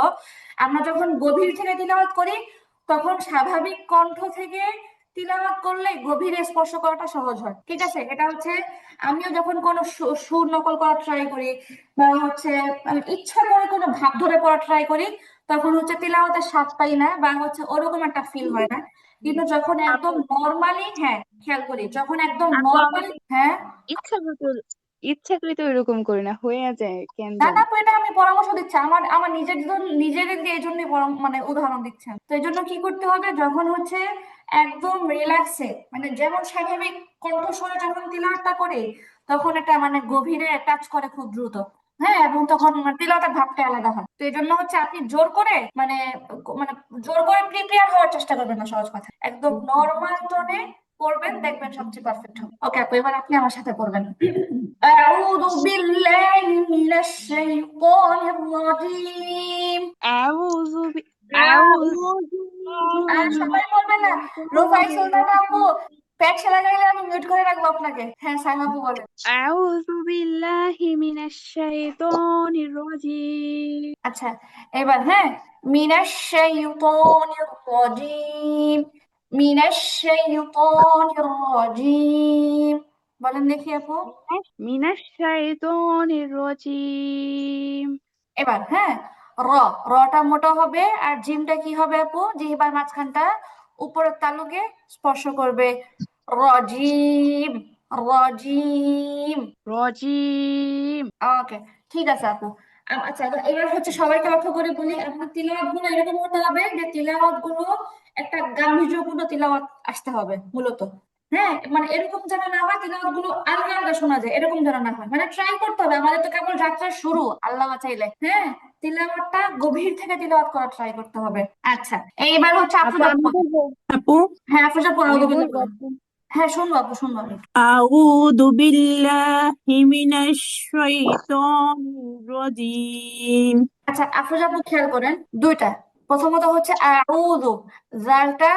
[SPEAKER 1] আমরা যখন গভীর থেকে তিলাওয়াত করি তখন স্বাভাবিক কণ্ঠ থেকে তিলাওয়াত করলে গভীরে স্পর্শ করাটা সহজ হয়, ঠিক আছে? এটা হচ্ছে আমিও যখন কোনো সুর নকল করার ট্রাই করি বা হচ্ছে আমি ইচ্ছা করে কোনো ভাব ধরে পড়া ট্রাই করি, তখন হচ্ছে তিলাওয়াতের স্বাদ পাই না বা হচ্ছে ওরকম একটা ফিল হয় না। কিন্তু যখন একদম
[SPEAKER 5] আপু
[SPEAKER 1] নর্মালি, হ্যাঁ খেয়াল করি, যখন একদম
[SPEAKER 5] আপু আমি
[SPEAKER 1] নর্মালি, হ্যাঁ
[SPEAKER 5] ইচ্ছাকৃত ইচ্ছাকৃত এরকম করি না, হয়ে যায় কেন
[SPEAKER 1] না না
[SPEAKER 5] জানি।
[SPEAKER 1] আপু, এটা আমি পরামর্শ দিচ্ছি, আমার আমার নিজের জন্য, নিজের দিয়ে এই জন্যই মানে উদাহরণ দিচ্ছেন। তো এই জন্য কি করতে হবে, যখন হচ্ছে একদম রিল্যাক্সে মানে যেমন স্বাভাবিক কণ্ঠস্বরে যখন তিলাওয়াতটা করি, তখন এটা মানে গভীরে টাচ করে খুব দ্রুত। হ্যাঁ, এবং তখন তিলাওয়াতের ভাবটা আলাদা হয়। তো এই জন্য হচ্ছে আপনি জোর করে মানে মানে জোর করে প্রিপেয়ার হওয়ার চেষ্টা করবেন না, সহজ কথা, একদম নর্মাল টোনে করবেন, দেখবেন সবচেয়ে পারফেক্ট হবে। ওকে আপু, এবার আপনি আমার সাথে করবেন। أعوذ بالله من الشيطان الرجيم।
[SPEAKER 5] আউযু বি আউযু
[SPEAKER 1] আর সবাই বলবেন না, রুফাই সুলতানা আপু পেট ছেড়ে গেলে আমি মিউট করে রাখবো আপনাকে। হ্যাঁ, সাইমা আপু বলেন।
[SPEAKER 5] আউযু বিল্লাহি মিনাশ শাইতানির রাজিম।
[SPEAKER 1] আচ্ছা, এবার হ্যাঁ, মিনাশ শাইতানির রাজিম, মিনাশ শাইতানির রাজিম, বলেন দেখি আপু।
[SPEAKER 5] মিনাশ শাইতানির রাজিম।
[SPEAKER 1] এবার হ্যাঁ, র, রটা মোটা হবে আর জিমটা কি হবে আপু, জিহ্বার মাঝখানটা উপরের তালুকে স্পর্শ করবে। রজিম, রজিম।
[SPEAKER 5] রাজিম।
[SPEAKER 1] ওকে, ঠিক আছে আপু। আচ্ছা, এবার হচ্ছে সবাইকে লক্ষ্য করে বলি, আপনার তিলাওয়াত গুলো এরকম হতে হবে যে তিলাওয়াত গুলো একটা গাম্ভীর্যপূর্ণ তিলাওয়াত আসতে হবে মূলত। হ্যাঁ, মানে এরকম যেন না হয় তিলাওয়াত গুলো আলগা আলগা শোনা যায়, এরকম যেন না হয়, মানে ট্রাই করতে হবে, আমাদের তো কেবল যাত্রা শুরু, আল্লাহ চাইলে। হ্যাঁ, তিলাওয়াতটা গভীর থেকে তিলাওয়াত করা ট্রাই করতে হবে। আচ্ছা, এইবার হচ্ছে
[SPEAKER 2] আপু
[SPEAKER 1] আফরোজা
[SPEAKER 2] আমি
[SPEAKER 1] বলেন।
[SPEAKER 2] বলবো,
[SPEAKER 6] আপু
[SPEAKER 1] হ্যাঁ আফরোজা পড়ো,
[SPEAKER 2] আমি
[SPEAKER 1] আউযুবিল্লাহ
[SPEAKER 2] বলবো
[SPEAKER 1] বলেন।
[SPEAKER 2] আপু।
[SPEAKER 1] হ্যাঁ শুনবো আপু, শুনবো আমি।
[SPEAKER 6] আউযু বিল্লাহি মিনাশ শাইতানির রাজিম।
[SPEAKER 1] আচ্ছা আফরোজা আপু খেয়াল করেন দুইটা, প্রথমত হচ্ছে আউযু, জালটা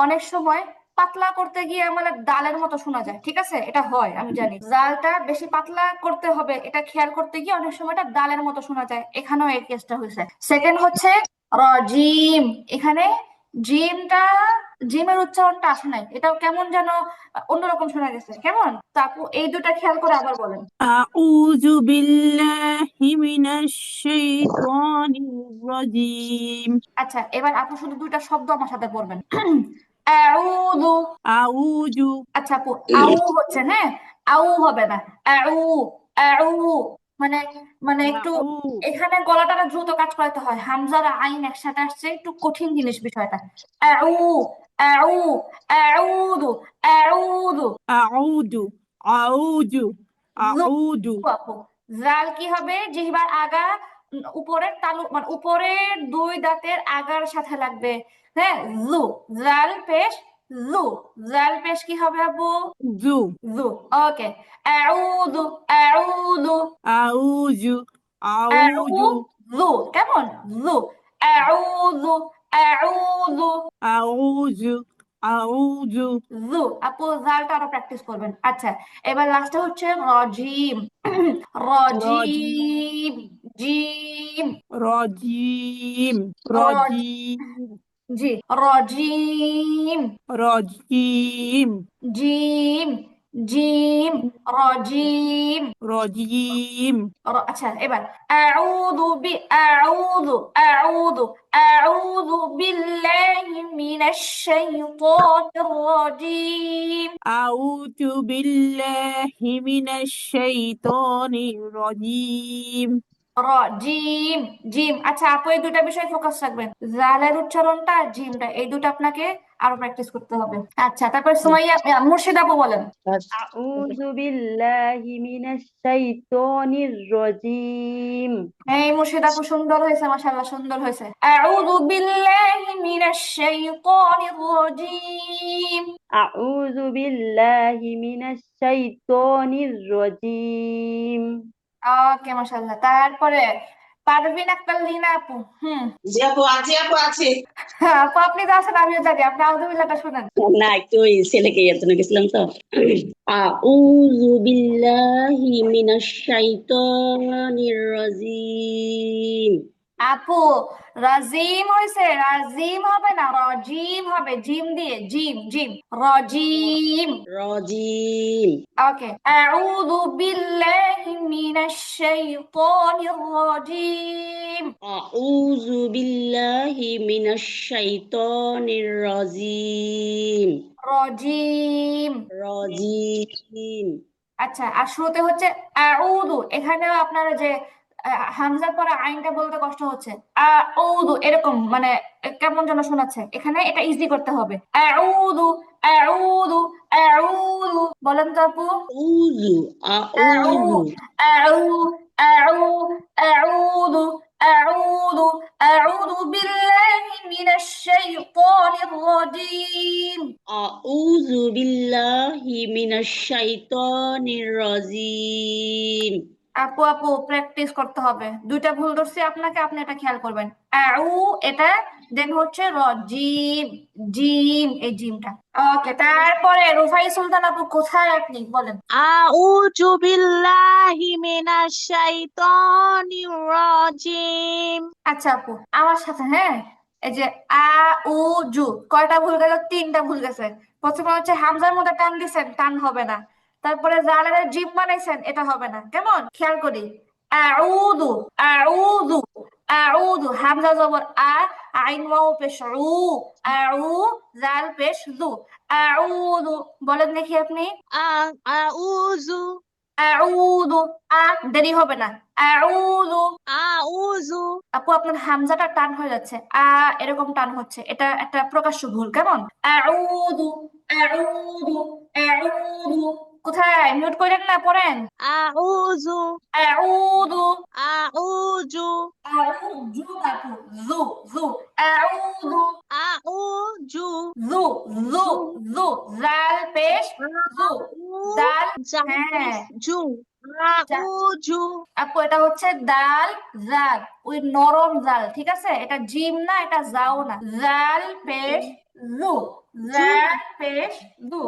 [SPEAKER 1] অনেক সময় পাতলা করতে গিয়ে মানে ডালের মতো শোনা যায়, ঠিক আছে? এটা হয় আমি জানি, জালটা বেশি পাতলা করতে হবে, এটা খেয়াল করতে গিয়ে অনেক সময় এটা ডালের মতো শোনা যায়, এখানেও এই কেসটা হয়েছে। সেকেন্ড হচ্ছে রজিম, এখানে জিমটা, জিমের উচ্চারণটা আসে নাই, এটাও কেমন যেন অন্যরকম শোনা গেছে, কেমন? তো আপু এই দুটা খেয়াল করে আবার বলেন।
[SPEAKER 6] আউযু বিল্লাহি মিনাশ শাইতানির রাজিম।
[SPEAKER 1] আচ্ছা, এবার আপু শুধু দুইটা শব্দ আমার সাথে পড়বেন। আউযু।
[SPEAKER 6] আউযু
[SPEAKER 1] আচ্ছা আপু, আউ হচ্ছে, হ্যাঁ আউ হবে না, আউ, আউ, মানে মানে একটু
[SPEAKER 6] আউ
[SPEAKER 1] এখানে গলাটা না দ্রুত কাজ করাতে হয়, হামজার আইন একসাথে আসছে, একটু কঠিন জিনিস বিষয়টা। আউ, আউ, আউযু, আউযু।
[SPEAKER 6] আউযু আউযু
[SPEAKER 1] জু,
[SPEAKER 6] আউযু
[SPEAKER 1] আপু জাল কি হবে, জিহ্বার আগা উপরের তালু মানে উপরের দুই দাঁতের আগার সাথে লাগবে। হ্যাঁ, জু, জাল পেশ, জু, জাল পেশ কি হবে আপু,
[SPEAKER 6] জু
[SPEAKER 1] জু। ওকে, আউযু, আউযু,
[SPEAKER 6] আউযু আউযু
[SPEAKER 1] আউযু, কেমন, জু, আউযু, আউযু,
[SPEAKER 6] আউযু আউযু
[SPEAKER 1] জু। আপু জালটা আরো প্র্যাকটিস করবেন। আচ্ছা, এবার লাস্টে হচ্ছে রজিম।
[SPEAKER 6] রাজিম
[SPEAKER 1] রজিম, জিম,
[SPEAKER 6] রাজিম
[SPEAKER 1] রজ,
[SPEAKER 6] রাজিম
[SPEAKER 1] জি, রজিম,
[SPEAKER 6] রাজিম
[SPEAKER 1] জিম, জিম, রজিম।
[SPEAKER 6] রাজিম
[SPEAKER 1] আচ্ছা এবার আউযু, আউযু, আউযু বিল্লাহি মিনাশ শাইতানির রাজিম।
[SPEAKER 6] আউযু বিল্লাহি মিনাশ শাইতানির রাজিম।
[SPEAKER 1] Gym, gym. আচ্ছা আপু এই দুটা বিষয় ফোকাস রাখবেন, জালের উচ্চারণটা আর জিমটা, এই দুটো আপনাকে আরো প্র্যাকটিস করতে হবে। আচ্ছা, তারপর সুমাইয়া, মুর্শিদ আপু বলেন।
[SPEAKER 2] আউযু বিল্লাহি মিনাশ শাইতানির রাজিম।
[SPEAKER 1] এই মুর্শিদ আপু সুন্দর হয়েছে, মাশাআল্লাহ সুন্দর হয়েছে। আউযু বিল্লাহি মিনাশ শাইতানির রাজিম।
[SPEAKER 2] আউযু বিল্লাহি মিনাশ শাইতানির রাজিম।
[SPEAKER 1] ওকে, মাশাআল্লাহ। তারপরে পারভিন আক্তার লিনা আপু।
[SPEAKER 7] জি আপু, আজি আপু আছে।
[SPEAKER 1] আপু আপনি তো আছেন, আমিও জানি, আপনি আউযু বিল্লাহটা শুনেন।
[SPEAKER 7] না, একটু ওই ছেলেকে এতনে গেছিলাম তো। আউযু বিল্লাহি মিনাশ শাইতানির রাজিম।
[SPEAKER 1] আপু রাজিম হয়েছে, রাজিম হবে না, রজিম হবে, জিম দিয়ে, জিম জিম, রজিম।
[SPEAKER 7] রজিম
[SPEAKER 1] ওকে, আউযু বিল্লাহি মিনাশ শাইতানির রাজিম।
[SPEAKER 7] আউযু বিল্লাহি মিনাশ শাইতানির রাজিম
[SPEAKER 1] রজিম।
[SPEAKER 7] রজিম
[SPEAKER 1] আচ্ছা, আর শুরুতে হচ্ছে আউযু, এখানেও আপনারা যে হামজার পরে আইনটা বলতে কষ্ট হচ্ছে, আউযু এরকম মানে কেমন যেন শোনাচ্ছে, এখানে এটা ইজি করতে হবে। আউযু, আউযু, আউযু, বলেন তো আপু।
[SPEAKER 7] আউযু
[SPEAKER 1] আউ
[SPEAKER 7] আউযু
[SPEAKER 1] আউ আউ আউযু আউযু আউযু বিল্লাহি মিনাশ শাইতানির রাজিম।
[SPEAKER 7] আউযু বিল্লাহি মিনাশ শাইতানির রাজিম
[SPEAKER 1] আপু আপু প্র্যাকটিস করতে হবে, দুইটা ভুল ধরছি আপনাকে, আপনি এটা খেয়াল করবেন। আউ এটা, দেন হচ্ছে জিম, জিম এই জিমটা। ওকে, তারপরে রুফাই সুলতান আপু কোথায় আপনি বলেন।
[SPEAKER 3] আউযু বিল্লাহি মিনাশ শাইতানির রাজিম।
[SPEAKER 1] আচ্ছা আপু আমার সাথে, হ্যাঁ, এই যে আ উ জু, কয়টা ভুল গেল? তিনটা ভুল গেছে। প্রথমে হচ্ছে হামজার মধ্যে টান দিছেন, টান হবে না। তারপরে জালের জিম বানাইছেন, এটা হবে না। কেমন খেয়াল করি, আউদু, আউদু, আউদু, হামজা জবর আ, আইন ওয়াও পেশ উ, আউ, জাল পেশ জু, আউদু, বলেন দেখি আপনি।
[SPEAKER 3] আউযু
[SPEAKER 1] আউদু, আ, দেরি হবে না, আউদু।
[SPEAKER 3] আউযু
[SPEAKER 1] আপু আপনার হামজাটা টান হয়ে যাচ্ছে, এরকম টান হচ্ছে, এটা একটা প্রকাশ্য ভুল। কেমন, আউযু, আউযু, আউযু, কোথায় মিউট করেন না, পড়েন।
[SPEAKER 3] আউযু
[SPEAKER 1] আউযু,
[SPEAKER 3] আউযু
[SPEAKER 1] আউযু আপু, জু, জু, আউযু,
[SPEAKER 3] আউযু
[SPEAKER 1] জু, জু,
[SPEAKER 3] জু
[SPEAKER 1] জু, জাল পেশ জু, দাল, হ্যাঁ,
[SPEAKER 3] জাউ
[SPEAKER 1] জা-
[SPEAKER 3] আউযু
[SPEAKER 1] আপু এটা হচ্ছে দাল জাল, ওই নরম জাল, ঠিক আছে, এটা জিম না, এটা যাও না, জাল পেশ জু,
[SPEAKER 3] জু
[SPEAKER 1] জাল পেশ জু,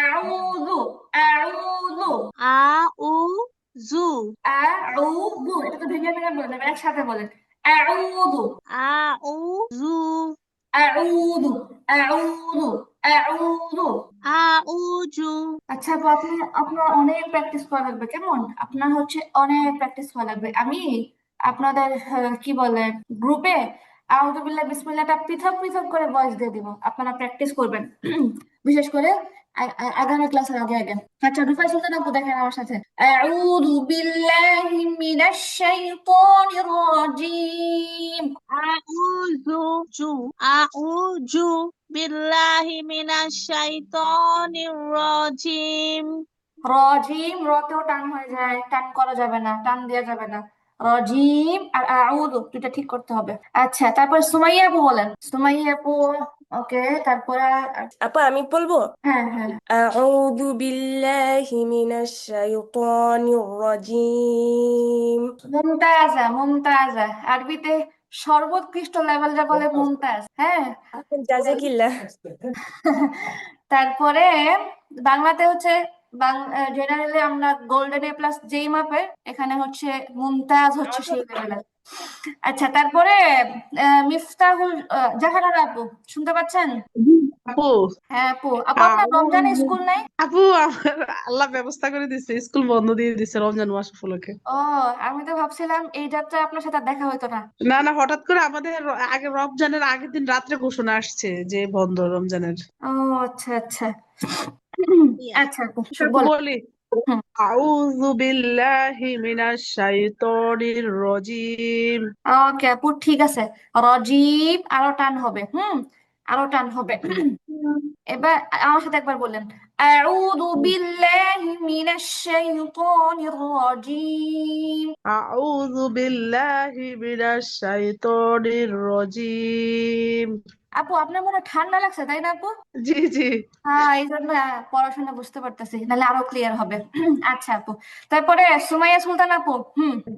[SPEAKER 1] আউযু, আউযু,
[SPEAKER 3] আউযু
[SPEAKER 1] আউযু, এটা তো ভেঙে ভেঙে বলেন, এবার একসাথে বলেন, আউযু,
[SPEAKER 3] আউযু
[SPEAKER 1] আউযু, আউযু, আউযু।
[SPEAKER 3] আউযু
[SPEAKER 1] আচ্ছা আপু, আপনার অনেক প্র্যাকটিস করা লাগবে। কেমন, আপনার হচ্ছে অনেক প্র্যাকটিস করা লাগবে। আমি আপনাদের কি বলে গ্রুপে আউযুবিল্লাহ বিসমিল্লাহটা পৃথক পৃথক করে ভয়েস দিয়ে দিব, আপনারা প্র্যাকটিস করবেন। বিশেষ করে আগামী ক্লাসের আগে আগে। আচ্ছা রুফাই সুলতান আপু দেখেন আমার সাথে, আউযু বিল্লাহি মিনাশ শাইতানির রাজিম।
[SPEAKER 3] আউযু আউযু বিল্লাহি মিনাশ শাইতানির রাজিম।
[SPEAKER 1] রজিম, রতেও টান হয়ে যায়, টান করা যাবে না, টান দেওয়া যাবে না। রজিম আর আউযু দুইটা ঠিক করতে হবে। আচ্ছা, তারপর সুমাইয়া আপু বলেন, সুমাইয়া আপু। ওকে, তারপরে
[SPEAKER 8] আপা আমি বলবো
[SPEAKER 1] হ্যাঁ হ্যাঁ,
[SPEAKER 8] আউযু বিল্লাহি মিনাশ শাইতানির রাজিম।
[SPEAKER 1] মুমতাজা, মুমতাজা, আরবিতে সর্বোৎকৃষ্ট লেভেল যা বলে মুমতাজ, হ্যাঁ।
[SPEAKER 8] জাজাকিল্লাহ।
[SPEAKER 1] তারপরে বাংলাতে হচ্ছে, জেনারেলি আমরা গোল্ডেন এ প্লাস যেই মাপে, এখানে হচ্ছে মুমতাজ হচ্ছে সেই লেভেলের। আচ্ছা, তারপরে মিফতাহুল জাহানারা আপু, শুনতে পাচ্ছেন?
[SPEAKER 9] আপু
[SPEAKER 1] হ্যাঁ আপু, আপু আপনার রমজানে স্কুল নাই?
[SPEAKER 9] আপু আমার আল্লাহ ব্যবস্থা করে দিছে, স্কুল বন্ধ দিয়ে দিছে রমজান মাস উপলক্ষে।
[SPEAKER 1] ও, আমি তো ভাবছিলাম এই যাত্রায় আপনার সাথে আর দেখা হইতো না।
[SPEAKER 9] না না, হঠাৎ করে আমাদের আগে রমজানের আগের দিন রাত্রে ঘোষণা আসছে যে বন্ধ রমজানের।
[SPEAKER 1] ও আচ্ছা আচ্ছা। আচ্ছা আপু
[SPEAKER 9] একটু
[SPEAKER 1] বলেন।
[SPEAKER 9] বলি,
[SPEAKER 1] হুম,
[SPEAKER 9] আউযু বিল্লাহি মিনাশ শাইতানির রাজিম।
[SPEAKER 1] ওকে আপু ঠিক আছে, রজিব আরো টান হবে, আরো টান হবে। এবার আমার সাথে একবার বললেন, আউযু বিল্লাহি মিনাশ শাইতানির রাজিম।
[SPEAKER 9] আউযু বিল্লাহি মিনাশ শাইতানির রাজিম।
[SPEAKER 1] আপু আপনার মনে হয় ঠান্ডা লাগছে, তাই না আপু?
[SPEAKER 9] জি জি।
[SPEAKER 1] হ্যাঁ, এই জন্য পড়াশোনা বুঝতে পারতেছি, নাহলে আরো ক্লিয়ার হবে। আচ্ছা আপু, তারপরে সুমাইয়া সুলতান আপু,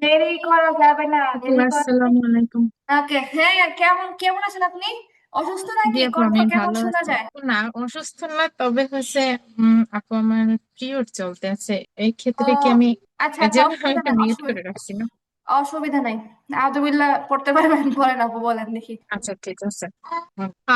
[SPEAKER 1] দেরি করা যাবে না,
[SPEAKER 10] আপু
[SPEAKER 1] দেরি করা।
[SPEAKER 10] আসসালামু আলাইকুম।
[SPEAKER 1] ওকে, হ্যাঁ, কেমন কেমন আছেন আপনি? অসুস্থ
[SPEAKER 10] জি
[SPEAKER 1] নাকি?
[SPEAKER 10] আপু
[SPEAKER 1] কণ্ঠ
[SPEAKER 10] আমি
[SPEAKER 1] কেমন
[SPEAKER 10] ভালো
[SPEAKER 1] শোনা
[SPEAKER 10] আছি।
[SPEAKER 1] যায়?
[SPEAKER 10] না অসুস্থ না, তবে হচ্ছে আপু আমার পিরিয়ড চলতে আছে, এই
[SPEAKER 1] ও
[SPEAKER 10] ক্ষেত্রে কি আমি,
[SPEAKER 1] আচ্ছা
[SPEAKER 10] এই
[SPEAKER 1] আচ্ছা,
[SPEAKER 10] জন্য আমি
[SPEAKER 1] অসুবিধা
[SPEAKER 10] একটু
[SPEAKER 1] নেই,
[SPEAKER 10] মিউট
[SPEAKER 1] অসুবিধা।
[SPEAKER 10] করে রাখছি না।
[SPEAKER 1] অসুবিধা নাই। আউযুবিল্লাহ পড়তে পারবেন, পড়েন আপু, বলেন দেখি।
[SPEAKER 10] আচ্ছা ঠিক আছে।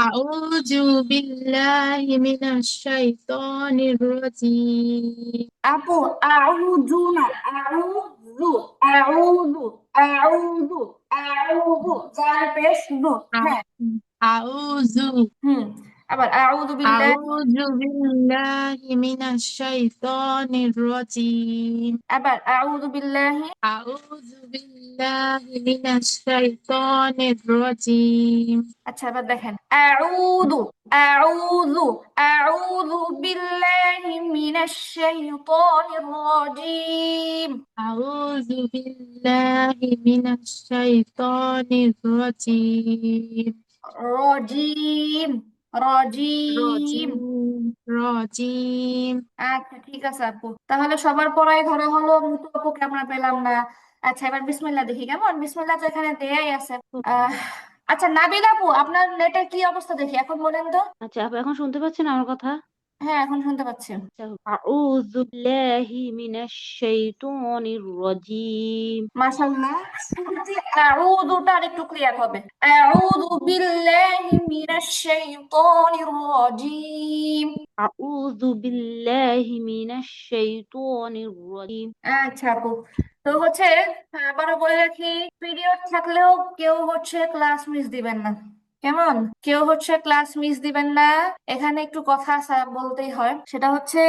[SPEAKER 10] আউযু বিল্লাহি মিনাশ শাইতানির রাজিম।
[SPEAKER 1] আপু, আউযু না, আউযু, আউযু, আউযু, আউযু, জার পেশ নু। হ্যাঁ,
[SPEAKER 10] আউযু
[SPEAKER 1] হুম। আবার আউযু বিল্লাহ,
[SPEAKER 10] আউযু বিল্লাহি মিনাশ শাইতানির রাজিম।
[SPEAKER 1] আবার আউযু বিল্লাহি।
[SPEAKER 10] আউযু বিল্লাহি মিনাশ শাইতানির রাজিম।
[SPEAKER 1] আচ্ছা, এবার দেখেন, আউযু, আউযু, আউযু বিল্লাহি মিনাশ শাইতানির রাজিম।
[SPEAKER 10] আউযু বিল্লাহি মিনাশ শাইতানির রাজিম।
[SPEAKER 1] রাজিম, রাজিম।
[SPEAKER 10] রাজিম রাজিম।
[SPEAKER 1] আচ্ছা ঠিক আছে আপু, তাহলে সবার পড়াই ধরা হলো, মুতো আপুকে আমরা পেলাম না। আচ্ছা, এবার বিসমিল্লাহ দেখি, কেমন? বিসমিল্লাহ তো এখানে দেয়াই আছে। আহ আচ্ছা, নাবিল আপু, আপনার নেটের কি অবস্থা দেখি এখন, বলেন তো।
[SPEAKER 2] আচ্ছা আপু, এখন শুনতে পাচ্ছেন আমার কথা?
[SPEAKER 1] হ্যাঁ, এখন শুনতে পাচ্ছি।
[SPEAKER 2] আচ্ছা, আউযু বিল্লাহি মিনাশ শাইতানির রাজিম।
[SPEAKER 1] মাশাআল্লাহ, শুরুতে আউযুটা আরেকটু ক্লিয়ার হবে। আউযু বিল্লাহি মিনাশ শাইতানির রাজিম।
[SPEAKER 2] আউযু বিল্লাহি মিনাশ শাইতানির রাজিম।
[SPEAKER 1] আচ্ছা আপু, তো হচ্ছে, আবারও বলে রাখি, পিরিয়ড থাকলেও কেউ হচ্ছে ক্লাস মিস দিবেন না, কেমন? কেউ হচ্ছে ক্লাস মিস দিবেন না। এখানে একটু কথা বলতেই হয়, সেটা হচ্ছে,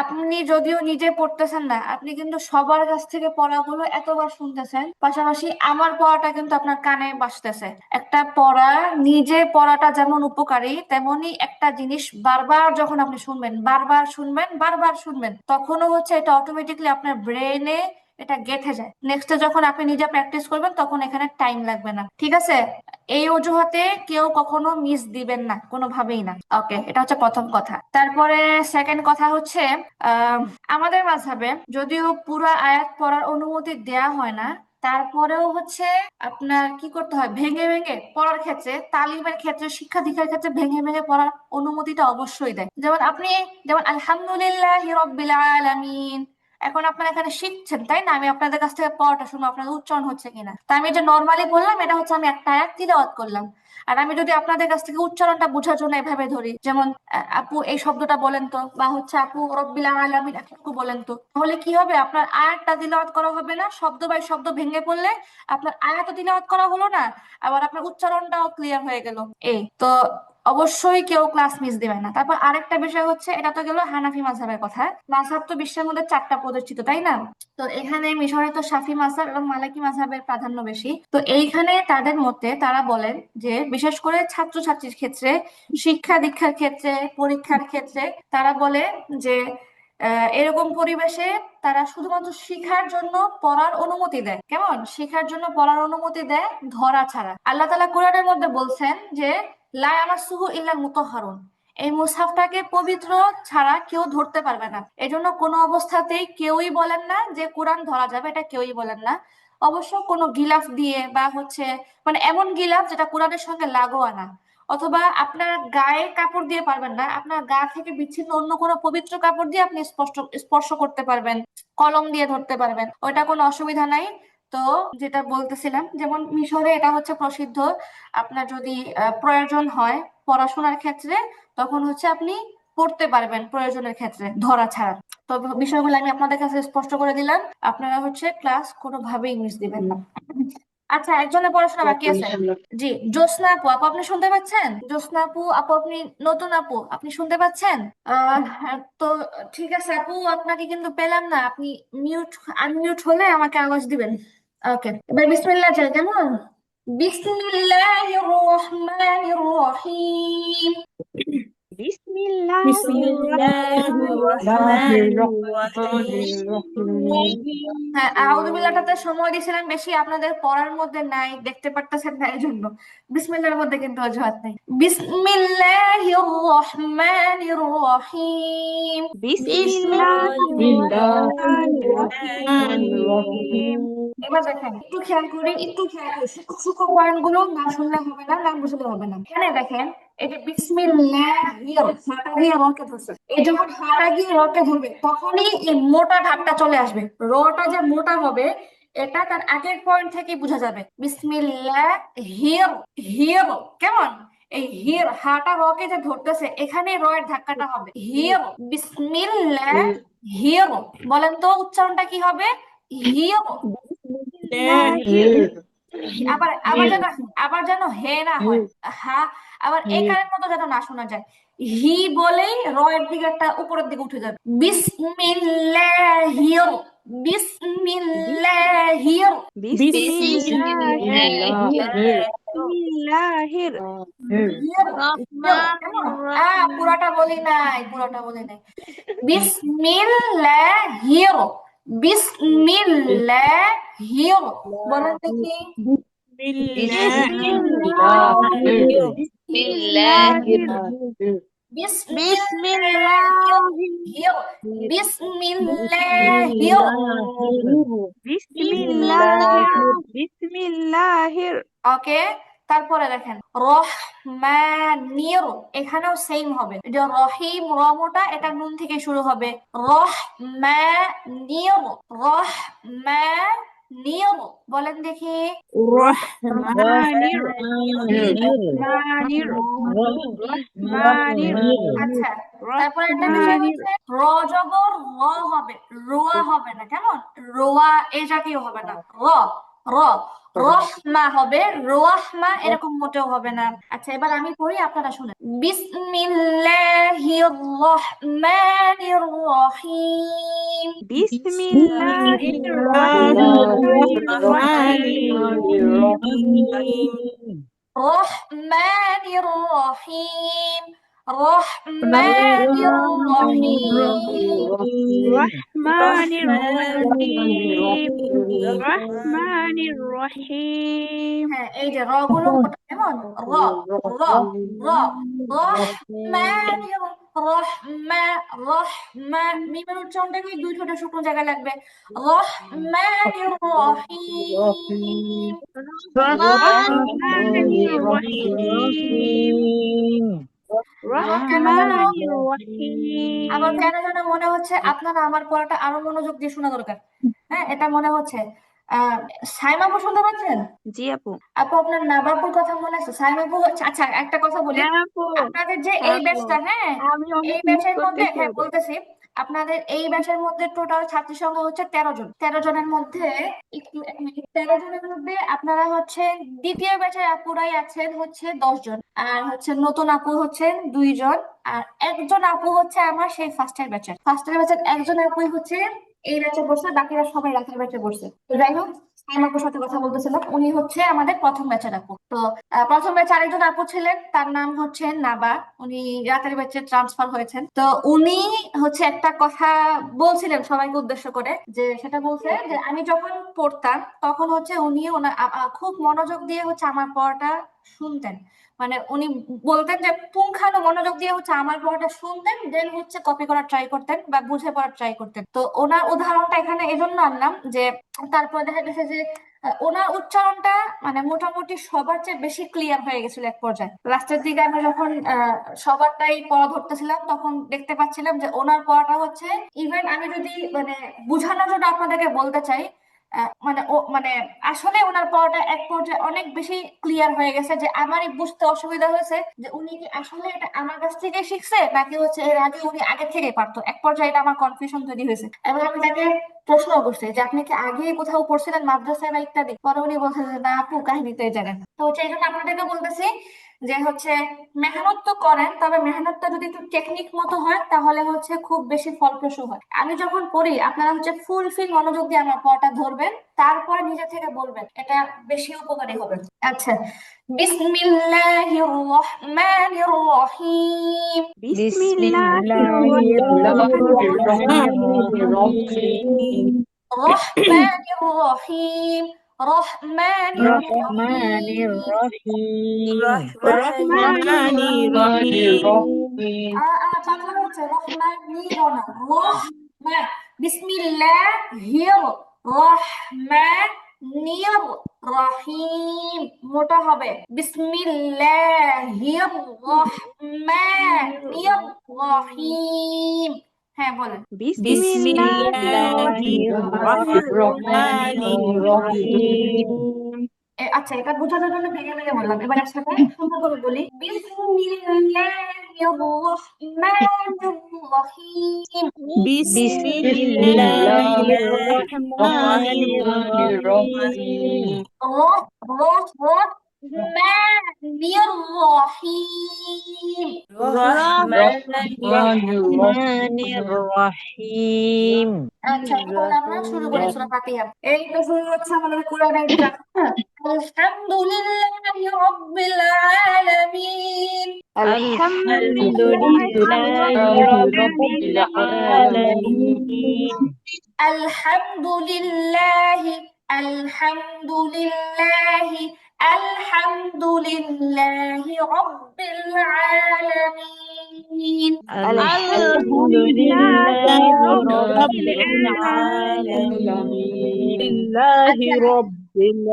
[SPEAKER 1] আপনি যদিও নিজে পড়তেছেন না, আপনি কিন্তু সবার কাছ থেকে পড়াগুলো এতবার শুনতেছেন, পাশাপাশি আমার পড়াটা কিন্তু আপনার কানে বাজতেছে। একটা পড়া, নিজে পড়াটা যেমন উপকারী, তেমনি একটা জিনিস বারবার যখন আপনি শুনবেন, বারবার শুনবেন, বারবার শুনবেন, তখনও হচ্ছে এটা অটোমেটিকলি আপনার ব্রেনে এটা গেঁথে যায়। নেক্সটে যখন আপনি নিজে প্র্যাকটিস করবেন, তখন এখানে টাইম লাগবে না, ঠিক আছে? এই অজুহাতে কেউ কখনো মিস দিবেন না, কোনোভাবেই না। ওকে, এটা হচ্ছে প্রথম কথা। তারপরে সেকেন্ড কথা হচ্ছে, আহ আমাদের মাযহাবে যদিও পুরো আয়াত পড়ার অনুমতি দেয়া হয় না, তারপরেও হচ্ছে আপনার কি করতে হয়, ভেঙে ভেঙে পড়ার ক্ষেত্রে, তালিমের ক্ষেত্রে, শিক্ষা দীক্ষার ক্ষেত্রে ভেঙে ভেঙে পড়ার অনুমতিটা অবশ্যই দেয়। যেমন আপনি, যেমন আলহামদুলিল্লাহি রাব্বিল আলামিন, এখন আপনারা এখানে শিখছেন তাই না? আমি আপনাদের কাছ থেকে পড়াটা শুনবো আপনাদের উচ্চারণ হচ্ছে কিনা। তা আমি যে নর্মালি বললাম, এটা হচ্ছে আমি একটা আয়াত তিলাওয়াত করলাম। আর আমি যদি আপনাদের কাছ থেকে উচ্চারণটা বোঝার জন্য এভাবে ধরি, যেমন আপু এই শব্দটা বলেন তো, বা হচ্ছে আপু রব্বিল আলামিন একটু বলেন তো, তাহলে কি হবে? আপনার আয়াতটা তিলাওয়াত করা হবে না, শব্দ বাই শব্দ ভেঙে পড়লে আপনার আয়াতও তিলাওয়াত করা হলো না, আবার আপনার উচ্চারণটাও ক্লিয়ার হয়ে গেল। এই তো, অবশ্যই কেউ ক্লাস মিস দিবে না। তারপর আরেকটা বিষয় হচ্ছে, এটা তো গেল হানাফি মাযহাবের কথা। মাযহাব তো বিশ্বের মধ্যে 4টা প্রতিষ্ঠিত, তাই না? তো এখানে মিশরে তো শাফি মাযহাব এবং মালিকি মাযহাবের প্রাধান্য বেশি। তো এইখানে তাদের মতে তারা বলেন যে, বিশেষ করে ছাত্রছাত্রীর ক্ষেত্রে, শিক্ষা দীক্ষার ক্ষেত্রে, পরীক্ষার ক্ষেত্রে, তারা বলে যে এরকম পরিবেশে তারা শুধুমাত্র শিখার জন্য পড়ার অনুমতি দেয়। কেমন? শিখার জন্য পড়ার অনুমতি দেয়, ধরা ছাড়া। আল্লাহ তাআলা কোরআনের মধ্যে বলছেন যে, লা ইয়ামাসসুহু ইল্লাল মুতাহহারুন, এই মুছহাফটাকে পবিত্র ছাড়া কেউ ধরতে পারবে না। এজন্য কোনো অবস্থাতেই কেউই বলেন না যে কোরআন ধরা যাবে, এটা কেউই বলেন না। অবশ্য কোনো গিলাফ দিয়ে, বা হচ্ছে মানে এমন গিলাফ যেটা কোরআনের সঙ্গে লাগোয়া না, অথবা আপনার গায়ে কাপড় দিয়ে পারবেন না, আপনার গা থেকে বিচ্ছিন্ন অন্য কোনো পবিত্র কাপড় দিয়ে আপনি স্পর্শ করতে পারবেন, কলম দিয়ে ধরতে পারবেন, ওইটা কোনো অসুবিধা নাই। তো যেটা বলতেছিলাম, যেমন মিশরে এটা হচ্ছে প্রসিদ্ধ, আপনার যদি প্রয়োজন হয় পড়াশোনার ক্ষেত্রে, তখন হচ্ছে আপনি পড়তে পারবেন প্রয়োজনের ক্ষেত্রে, ধরা ছাড়া। তো বিষয়গুলো আমি আপনাদের কাছে স্পষ্ট করে দিলাম, আপনারা হচ্ছে ক্লাস কোনোভাবেই মিস দিবেন না। আচ্ছা, একজনের পড়াশোনা বাকি
[SPEAKER 4] ওকে,
[SPEAKER 1] আছে।
[SPEAKER 4] ইনশাল্লাহ।
[SPEAKER 1] জি, জ্যোৎস্না আপু, আপু আপনি শুনতে পাচ্ছেন? জ্যোৎস্না আপু, আপু আপনি, নতুন আপু, আপনি শুনতে পাচ্ছেন? তো ঠিক আছে আপু, আপনাকে কিন্তু পেলাম না, আপনি আনমিউট হলে আমাকে আওয়াজ দিবেন। ওকে, এবার বিসমিল্লাহ চাই, কেমন? বিসমিল্লাহির রহমানির রহিম।
[SPEAKER 8] بسم الله
[SPEAKER 9] বিসমিল্লাহির
[SPEAKER 8] الرحمن
[SPEAKER 9] রহমানির
[SPEAKER 8] الرحيم
[SPEAKER 9] রহিম।
[SPEAKER 1] হ্যাঁ, আউযু বিল্লাহটাতে সময় দিয়েছিলাম বেশি, আপনাদের পড়ার মধ্যে নাই, দেখতে পারতেছেন না, এই জন্য। বিসমিল্লাহর মধ্যে কিন্তু অজুহাত নাই। বিসমিল্লাহির রহমানির রহিম।
[SPEAKER 8] بسم الله
[SPEAKER 9] বিসমিল্লাহির
[SPEAKER 8] الرحمن
[SPEAKER 9] রহমানির রহিম।
[SPEAKER 8] الرحيم
[SPEAKER 1] এবার দেখেন, একটু খেয়াল করি, একটু খেয়াল করি, সূক্ষ্ম সূক্ষ্ম পয়েন্ট গুলো না শুনলে হবে না, না বুঝলে হবে না। এখানে দেখেন, এই যে বিসমিল্লাহির, হাঁটা গিয়ে রকে ধরছে, এই যখন হাঁটা গিয়ে রকে ধরবে, তখনই এই মোটা ঢাকটা চলে আসবে, রটা যে মোটা হবে, এটা তার আগের পয়েন্ট থেকে বোঝা যাবে। বিসমিল্লাহ হির, হির কেমন, এই হির হাটা রকে যে ধরতেছে এখানে র এর ধাক্কাটা হবে হির, বিসমিল্লাহ হির। বলেন তো উচ্চারণটা কি হবে? হির। আবার আবার যেন হে না হয়, হা আবার একারের মতো যেন না শোনা যায়। হি বলেই র এর দিকে একটা উপরের দিকে উঠে যাবে। বিসমিল্লাহির, বিসমিল্লাহির।
[SPEAKER 5] বিসমিল্লাহির
[SPEAKER 1] কেমন? পুরাটা বলি নাই, পুরাটা বলি নাই। বিসমিল্লাহির, বিসমিল্লাহির। বলেন দেখি। বিসমিল্লাহির, বিসমিল্লাহির।
[SPEAKER 5] বিসমিল্লাহির।
[SPEAKER 1] ওকে, তারপরে দেখেন রহমানির, এখানেও সেম হবে। যে রহিম রমটা এটা নুন থেকে শুরু হবে। রহমানির, রহমানির। বলেন দেখি।
[SPEAKER 6] রহমানির
[SPEAKER 1] আচ্ছা, তারপরে একটা বিষয় হচ্ছে র জবর র হবে, রোয়া হবে না। কেমন? রোয়া এই জাতীয় হবে না। র রহমা হবে, রোয়াহমা এরকম মোটেও হবে না। আচ্ছা, এবার আমি পড়ি, আপনারা শুনেন। বিসমিল্লাহির রহমানির রহিম।
[SPEAKER 5] বিসমিল্লাহির রহমানির রহিম।
[SPEAKER 1] রহমানির রহিম, রহমানির রহিম।
[SPEAKER 5] রহমানির রহিম, রহমানির রহিম।
[SPEAKER 1] হ্যাঁ, এই যে র গুলো মোটা, কেমন? র র র রহমানির রহমা, রহমা মিমের উচ্চারণটা কি দুই ঠোঁটের শুকনো জায়গায় লাগবে। রহমানির রহিম,
[SPEAKER 5] রহমানির রহিম,
[SPEAKER 1] আবার কেন যেন
[SPEAKER 5] রহমানির রহিম।
[SPEAKER 1] আবার কেন যেন মনে হচ্ছে আপনারা আমার পড়াটা আরো মনোযোগ দিয়ে শোনা দরকার। হ্যাঁ, এটা মনে হচ্ছে। সাইমা আপু শুনতে পাচ্ছেন?
[SPEAKER 5] জি আপু।
[SPEAKER 1] আপু, আপনার নাবাপুর কথা মনে আছে? সাইমা আপু আচ্ছা, একটা কথা বলি।
[SPEAKER 5] হ্যাঁ আপু,
[SPEAKER 1] আপনাদের যে এই ব্যাচটা, হ্যাঁ,
[SPEAKER 5] আমি অনেক
[SPEAKER 1] এই
[SPEAKER 5] মিস
[SPEAKER 1] ব্যাচের মধ্যে,
[SPEAKER 5] করতেছি
[SPEAKER 1] হ্যাঁ
[SPEAKER 5] ওদের।
[SPEAKER 1] বলতেছি, আপনাদের এই ব্যাচের মধ্যে টোটাল ছাত্রী সংখ্যা হচ্ছে 13 জন। 13 জনের মধ্যে একটু এক মিনিট, 13 জনের মধ্যে আপনারা হচ্ছে দ্বিতীয় ব্যাচের আপুরাই আছেন হচ্ছে 10 জন, আর হচ্ছে নতুন আপু হচ্ছেন 2 জন, আর একজন আপু হচ্ছে আমার সেই ফার্স্টের ব্যাচের একজন আপুই হচ্ছে এই ব্যাচে বসে, বাকিরা সবাই রাতের ব্যাচে বসে। তো যাই হোক, সাইমা আপুর সাথে কথা বলতেছিলাম, উনি হচ্ছে আমাদের প্রথম ব্যাচের আপু। তো প্রথম ব্যাচে আরেকজন আপু ছিলেন, তার নাম হচ্ছে নাবা, উনি রাতের ব্যাচে ট্রান্সফার হয়েছেন। তো উনি হচ্ছে একটা কথা বলছিলেন সবাইকে উদ্দেশ্য করে, যে সেটা বলছে যে আমি যখন পড়তাম তখন হচ্ছে উনি খুব মনোযোগ দিয়ে হচ্ছে আমার পড়াটা শুনতেন। মানে উনি বলতেন যে পুঙ্খানু মনোযোগ দিয়ে হচ্ছে আমার পড়াটা শুনতেন, দেন হচ্ছে কপি করার ট্রাই করতেন বা বুঝে পড়ার ট্রাই করতেন। তো ওনার উদাহরণটা এখানে এজন্য আনলাম যে তারপর দেখা গেছে যে ওনার উচ্চারণটা মানে মোটামুটি সবার চেয়ে বেশি ক্লিয়ার হয়ে গেছিল এক পর্যায়ে। লাস্টের দিকে আমি যখন সবারটাই পড়া ধরতেছিলাম তখন দেখতে পাচ্ছিলাম যে ওনার পড়াটা হচ্ছে, ইভেন আমি যদি মানে বুঝানোর জন্য আপনাদেরকে বলতে চাই, মানে আসলে ওনার পড়াটা এক পর্যায়ে অনেক বেশি ক্লিয়ার হয়ে গেছে, যে আমারই বুঝতে অসুবিধা হয়েছে যে উনি কি আসলে এটা আমার কাছ থেকে শিখছে নাকি হচ্ছে এর আগে উনি আগে থেকে পারতো। এক পর্যায়ে এটা আমার কনফিউশন তৈরি হয়েছে, এবং আমি তাকে প্রশ্ন করছি যে আপনি কি আগে কোথাও পড়ছিলেন মাদ্রাসায় বা ইত্যাদি। পরে উনি বলছেন যে না আপু, কাহিনী তো এই জায়গায়। তো হচ্ছে এই জন্য আপনাদেরকে বলতেছি যে হচ্ছে মেহনত তো করেন, তবে মেহনতটা যদি একটু টেকনিক মতো হয় তাহলে হচ্ছে খুব বেশি ফলপ্রসূ হয়। আমি যখন পড়ি আপনারা হচ্ছে ফুলফিল মনোযোগ দিয়ে আমার পড়াটা ধরবেন, তারপরে নিজে থেকে বলবেন, এটা বেশি উপকারী হবে। আচ্ছা, বিসমিল্লাহির রহমানির রহিম।
[SPEAKER 5] বিসমিল্লাহির রহমানির
[SPEAKER 1] রহমানির রহিম, রহমানির
[SPEAKER 8] রহমানির
[SPEAKER 1] রহিম।
[SPEAKER 6] রহমানির রহিম।
[SPEAKER 1] বাংলা হচ্ছে রহমানির না, রহমান। বিসমিল্লাহির রহমানির রহিম, মোটা হবে। বিসমিল্লাহির রহমানির রহিম। হ্যাঁ বলেন।
[SPEAKER 6] বিসমিল্লাহির রহমানির রহিম
[SPEAKER 1] আচ্ছা, এটা বোঝানোর জন্য ভেঙে ভেঙে বললাম, এবার একসাথে সুন্দর করে বলি। বিসমিল্লাহির রহমানির রহিম।
[SPEAKER 6] বিসমিল্লাহির রহমানির
[SPEAKER 4] রহমানির
[SPEAKER 6] রহিম
[SPEAKER 4] রহিম
[SPEAKER 1] রহমানির রহিম।
[SPEAKER 4] রহমানির
[SPEAKER 6] রহমানির রহিম
[SPEAKER 1] আচ্ছা, তাহলে আমরা শুরু করি সূরা ফাতিহা। এই তো শুরু হচ্ছে আমাদের কোরআনের একটা আলহামদুলিল্লাহি রাব্বিল আলামিন।
[SPEAKER 6] আলহামদুলিল্লাহি রাব্বিল আলামিন
[SPEAKER 1] আলহামদুলিল্লাহি আলহামদুলিল্লাহি আলহামদুলিল্লাহি রাব্বিল আলামিন।
[SPEAKER 6] আলহামদুলিল্লাহি রাব্বিল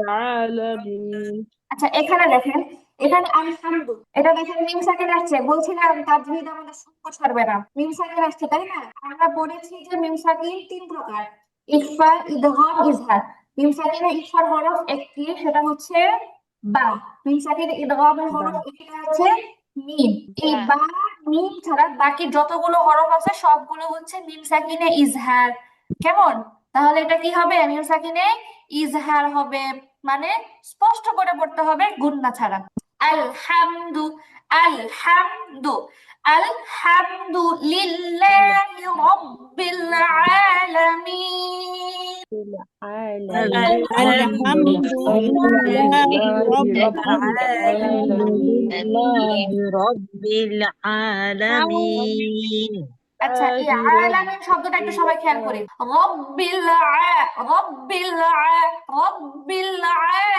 [SPEAKER 6] আলামিন
[SPEAKER 1] আচ্ছা, এখানে দেখেন, এখানে আলহামদু, এটা দেখেন মিম সাকিন আসছে। বলছিলাম তাজভিদ আমাদের সংকট ছাড়বে না, মিম সাকিন আসছে তাই না? আমরা বলেছি যে মিম সাকিন 3 প্রকার, ইখফা, ইদগাম, ইজহার। মিম সাকিনের ইখফার হরফ একটি, সেটা হচ্ছে বা। মিম সাকিনের ইদগামের হরফ একটি হচ্ছে মিম। এই বা মিম ছাড়া বাকি যতগুলো হরফ আছে সবগুলো হচ্ছে মিম সাকিনে ইজহার। কেমন? তাহলে এটা কি হবে? মিম সাকিনে ইজহার হবে, মানে স্পষ্ট করে পড়তে হবে গুন্না ছাড়া। আলহামদু আলহামদু আলহামদুলিল্লাহি রাব্বিল আলামিন।
[SPEAKER 6] রাব্বিল আলামিন
[SPEAKER 1] আচ্ছা, এই আলামিন শব্দটা একটু সবাই খেয়াল করি। রব্বিল রব্বিল রব্বিল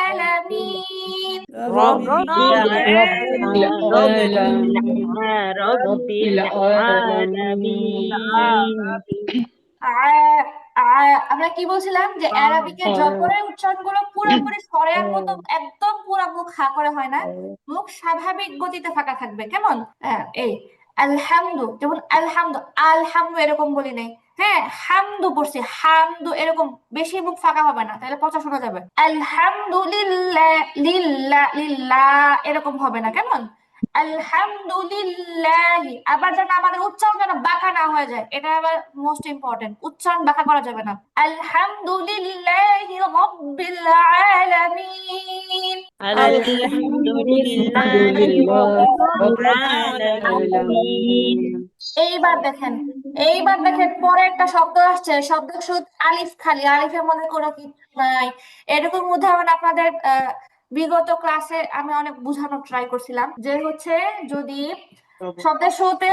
[SPEAKER 1] আলামিন।
[SPEAKER 6] রাব্বিল আলামিন
[SPEAKER 1] আমরা কি বলছিলাম যে অ্যারাবিকের জবরের উচ্চারণগুলো পুরোপুরি স্বরের মতো একদম পুরো মুখ হা করে হয় না, মুখ স্বাভাবিক গতিতে ফাঁকা থাকবে। কেমন? এই আলহামদু, যেমন আলহামদু আলহামদু এরকম বলি নাই, হ্যাঁ হামদু পড়ছি হামদু, এরকম বেশি মুখ ফাঁকা হবে না, তাহলে পচা শোনা যাবে। আলহামদুলিল্লাহ লিল্লাহ লিল্লাহ এরকম হবে না। কেমন? আলহামদুলিল্লাহি। আবার যেন আমাদের উচ্চারণ যেন বাঁকা না হয়ে যায়, এটা আবার মোস্ট ইম্পর্টেন্ট, উচ্চারণ বাঁকা করা যাবে না। আলহামদুলিল্লাহি রাব্বিল আলামিন।
[SPEAKER 6] আলহামদুলিল্লাহি রাব্বিল আলামিন
[SPEAKER 1] এইবার দেখেন, পরে একটা শব্দ আসছে, শব্দ শুধু আলিফ, খালি আলিফের মধ্যে কোনো কিছু নাই। এরকম উদাহরণ আপনাদের বিগত ক্লাসে আমি অনেক বোঝানোর ট্রাই করছিলাম, যে হচ্ছে যদি শব্দের শুরুতে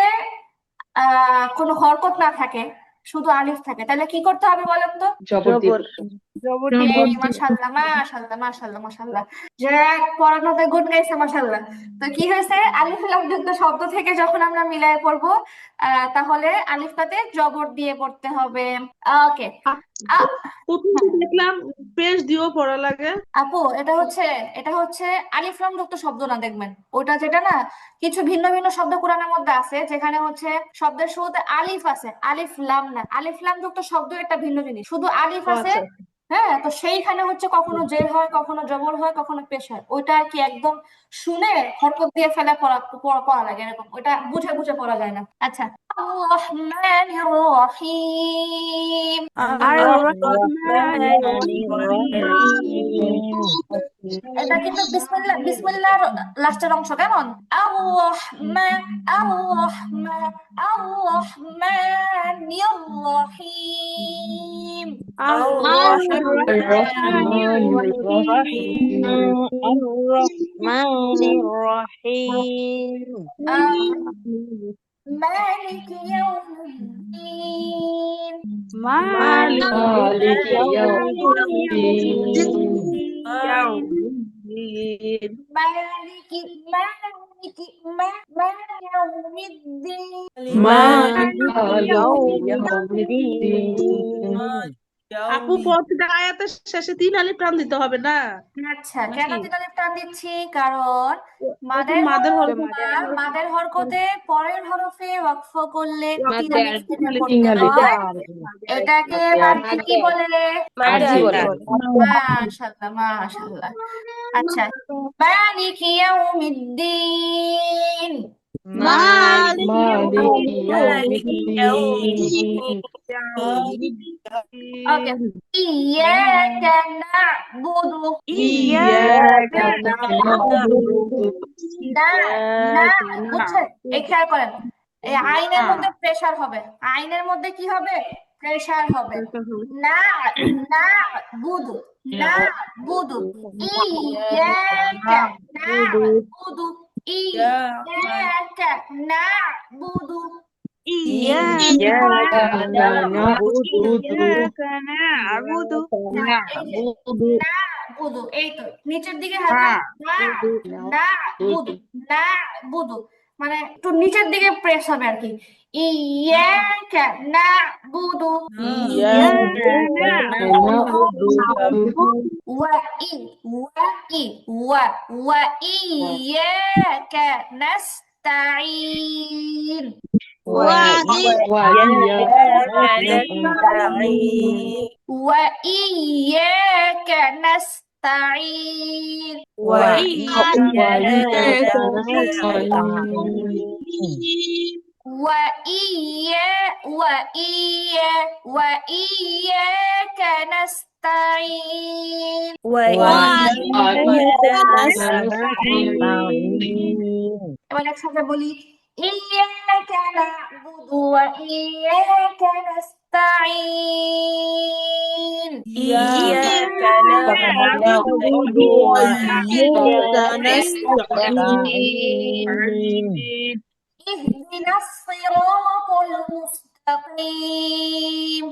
[SPEAKER 1] কোনো হরকত না থাকে, শুধু আলিফ থাকে, তাহলে কি করতে হবে বলেন তো? মাশাআল্লাহ মাশাআল্লাহ মাশাআল্লাহ মাশাআল্লাহ, যাক পড়ানোতে গুণ গাইছে মাশাআল্লাহ। তো কি হয়েছে, আলিফ লাম যুক্ত শব্দ থেকে যখন আমরা মিলায় পড়বো, তাহলে আলিফটাতে জবর দিয়ে পড়তে হবে। ওকে
[SPEAKER 9] প্রথম তো দেখলাম পেশ দিয়েও পড়া লাগে।
[SPEAKER 1] আপু, এটা হচ্ছে আলিফ লাম যুক্ত শব্দ না, দেখবেন ওটা যেটা না, কিছু ভিন্ন ভিন্ন শব্দ কোরআনের মধ্যে আছে যেখানে হচ্ছে শব্দের শুরুতে আলিফ আছে, আলিফ লাম না। আলিফ লাম যুক্ত শব্দ একটা ভিন্ন জিনিস, শুধু আলিফ আছে। হ্যাঁ, তো সেইখানে হচ্ছে কখনো জের হয়, কখনো জবর হয়, কখনো পেশ হয়। ওইটা আর কি একদম শুনে হরকত দিয়ে ফেলে পড়া লাগে, এরকম ওইটা বুঝে বুঝে পড়া যায় না। আচ্ছা, আর-রহমানির রহিম। এটা কিন্তু বিসমিল্লাহ লাস্টের অংশ। কেমন? আর-রহমানির রহিম।
[SPEAKER 6] الرحمن الرحيم
[SPEAKER 1] مالك يوم الدين.
[SPEAKER 4] مالك يوم الدين
[SPEAKER 1] مالك يوم الدين.
[SPEAKER 4] مالك يوم الدين
[SPEAKER 9] আপু প্রতিটা আয়াতের শেষে 3 আলিফ টান দিতে হবে না
[SPEAKER 1] আচ্ছা, কেন
[SPEAKER 9] নাকি?
[SPEAKER 1] 3 আলিফ টান দিচ্ছি? কারণ
[SPEAKER 9] ওই যে মাদের
[SPEAKER 1] মাদের হরকতে পরের হরফে ওয়াকফ করলে 3
[SPEAKER 4] মাদের
[SPEAKER 1] আলিফ টেনে
[SPEAKER 4] তিন
[SPEAKER 1] পড়তে
[SPEAKER 4] আলিফ
[SPEAKER 1] হয়। এটাকে মাদ্দি কি বলে?
[SPEAKER 4] মাদ্দি বলে।
[SPEAKER 1] মাশাআল্লাহ, মাশাআল্লাহ। আচ্ছা, মালিকি ইয়াউমিদ্দিন।
[SPEAKER 3] মালিক
[SPEAKER 4] মালিক
[SPEAKER 3] ইয়াউমিদ্দিন।
[SPEAKER 1] ওকে, ইয়াকা না'বুদু।
[SPEAKER 4] ইyyaka na'budu
[SPEAKER 1] না, না,
[SPEAKER 6] إياك
[SPEAKER 1] বুঝছেন? এই খেয়াল করেন, এই আইনের
[SPEAKER 9] না
[SPEAKER 1] মধ্যে প্রেসার হবে। আইনের মধ্যে কি হবে? প্রেসার হবে। না, না বুদু, না বুদু, ইয়াকা না বুদু, ইয়াকা না বুদু,
[SPEAKER 4] iyyaka na'budu
[SPEAKER 1] না বুদু। এই তো নিচের দিকে হালকা না, না বুদু, না বুদু, মানে একটু নিচের দিকে প্রেস হবে আর কি। ইয়াকা না বুদু ওয়া ই ওয়া ই ওয়া ওয়া ইয়াকা নাস্তাঈন। وإياك نستعين. وإياك نستعين. এবার একসাথে বলি, إياك نعبد وإياك نستعين.
[SPEAKER 8] إياك نعبد وإياك نستعين
[SPEAKER 1] اهدنا الصراط المستقيم.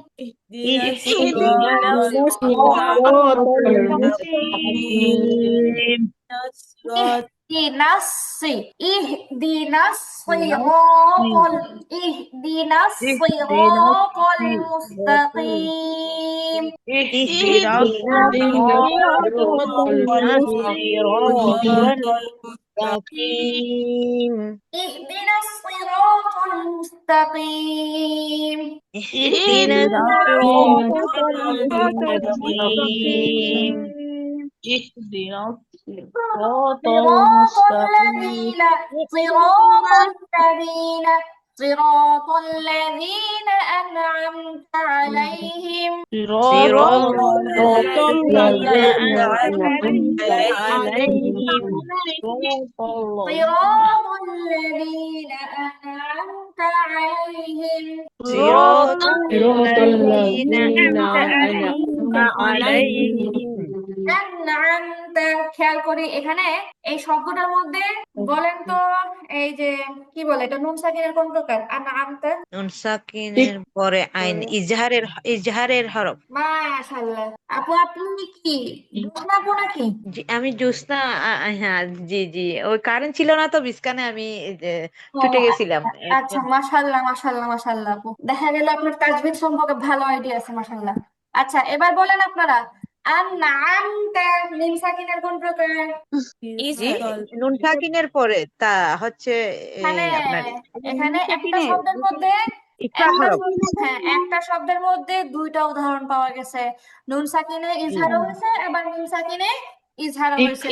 [SPEAKER 8] اهدنا الصراط المستقيم
[SPEAKER 1] اهدنا اهدنا الصراط اهدنا الصراط المستقيم.
[SPEAKER 6] اهدنا الصراط المستقيم
[SPEAKER 1] اهدنا الصراط المستقيم.
[SPEAKER 6] اهدنا الصراط المستقيم اهدنا الصراط
[SPEAKER 1] صراط الذين أنعمت عليهم.
[SPEAKER 6] صراط الذين أنعمت عليهم
[SPEAKER 1] صراط الذين أنعمت عليهم.
[SPEAKER 6] صراط
[SPEAKER 4] الذين
[SPEAKER 6] أنعمت عليهم
[SPEAKER 1] أنعمت, খেয়াল করি এখানে এই শব্দটার মধ্যে বলেন তো, এই যে কি বলে এটা, নুন সাকিনের কোন প্রকার? আনআমতা।
[SPEAKER 11] নুন সাকিনের পরে আইন ইজহারের হরফ।
[SPEAKER 1] মাশাআল্লাহ। আপু আপনি কি জোসনা আপু নাকি?
[SPEAKER 11] জি, আমি জোসনা। হ্যাঁ, জি জি, ওই কারেন্ট ছিল না তো বিস্কানে আমি ছুটে গেছিলাম।
[SPEAKER 1] আচ্ছা, মাশাআল্লাহ, মাশাআল্লাহ, মাশাআল্লাহ আপু, দেখা গেল আপনার তাজবিদ সম্পর্কে ভালো আইডিয়া আছে, মাশাআল্লাহ। আচ্ছা, এবার বলেন আপনারা, আনআমতা মিম সাকিনের কোন প্রকার?
[SPEAKER 11] জি, নুন সাকিনের পরে তা হচ্ছে
[SPEAKER 1] মানে
[SPEAKER 11] আপনার
[SPEAKER 1] এখানে একটা শব্দের মধ্যে
[SPEAKER 11] ইকরা হরফ।
[SPEAKER 1] একটা শব্দের মধ্যে দুইটা উদাহরণ পাওয়া গেছে, নুন সাকিনে ইজহার হয়েছে, আবার মিম সাকিনে ইজহার হয়েছে।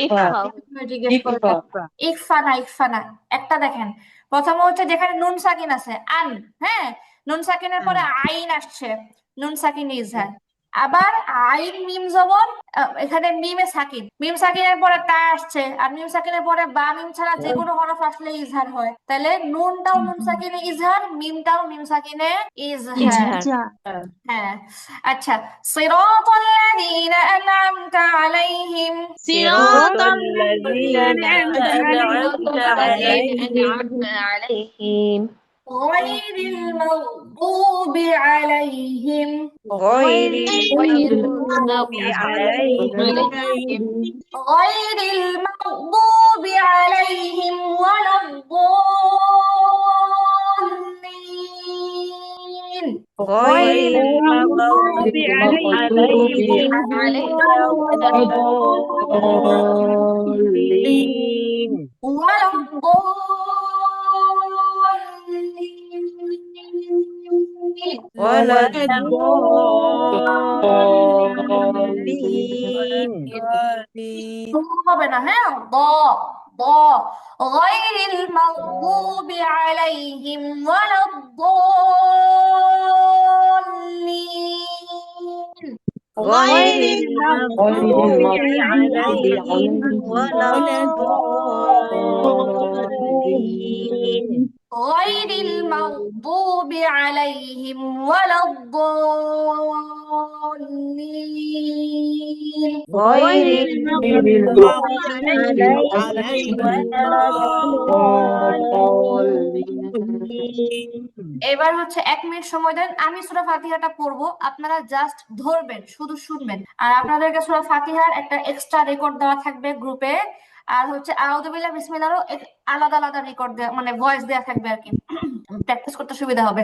[SPEAKER 1] জিজ্ঞেস করবে ইকফা না, ইকফা না। একটা দেখেন, প্রথমে হচ্ছে যেখানে নুন সাকিন আছে আন, হ্যাঁ, নুন সাকিনের পরে আইন আসছে, নুন সাকিন ইজহার। আবার আইন মিম জবর, এখানে মিমে সাকিন, মিম সাকিনের পরে তা আসছে, আর মিম সাকিনের পরে বা মিম ছাড়া যে কোনো হরফ আসলে ইজহার হয়, তাহলে নুনটাও নুন সাকিনে ইজহার, মিমটাও মিম সাকিনে ইজহার। হ্যাঁ, আচ্ছা, সিরাতাল লাযীনা আন'আমতা আলাইহিম।
[SPEAKER 6] صراط الذين أنعمت عليهم
[SPEAKER 1] গায়রিল মাগদুবি আলাইহিম।
[SPEAKER 11] غير
[SPEAKER 6] المغضوب عليهم
[SPEAKER 1] গায়রিল মাগদুবি আলাইহিম ওয়ালাদ-দাল্লিন।
[SPEAKER 11] غير
[SPEAKER 6] المغضوب عليهم ولا الضالين
[SPEAKER 1] ولا الضالين
[SPEAKER 11] ولا
[SPEAKER 6] الضالين
[SPEAKER 1] হবে না, হ্যাঁ, ض غير المغضوب عليهم ولا الضالين
[SPEAKER 11] غير
[SPEAKER 6] المغضوب عليهم ولا الضالين
[SPEAKER 1] غير المغضوب عليهم ولا الضالين
[SPEAKER 11] غير
[SPEAKER 6] المغضوب عليهم ولا الضالين
[SPEAKER 1] এবার হচ্ছে 1 মিনিট সময় দেন, আমি সূরা ফাতিহাটা পড়বো, আপনারা জাস্ট ধরবেন, শুধু শুনবেন। আর আপনাদেরকে সূরা ফাতিহার একটা এক্সট্রা রেকর্ড দেওয়া থাকবে গ্রুপে, আর হচ্ছে আউযু বিল্লাহি বিসমিল্লাহরও আলাদা আলাদা রেকর্ড দেওয়া, মানে ভয়েস দেওয়া থাকবে আর কি, প্র্যাকটিস করতে সুবিধা হবে।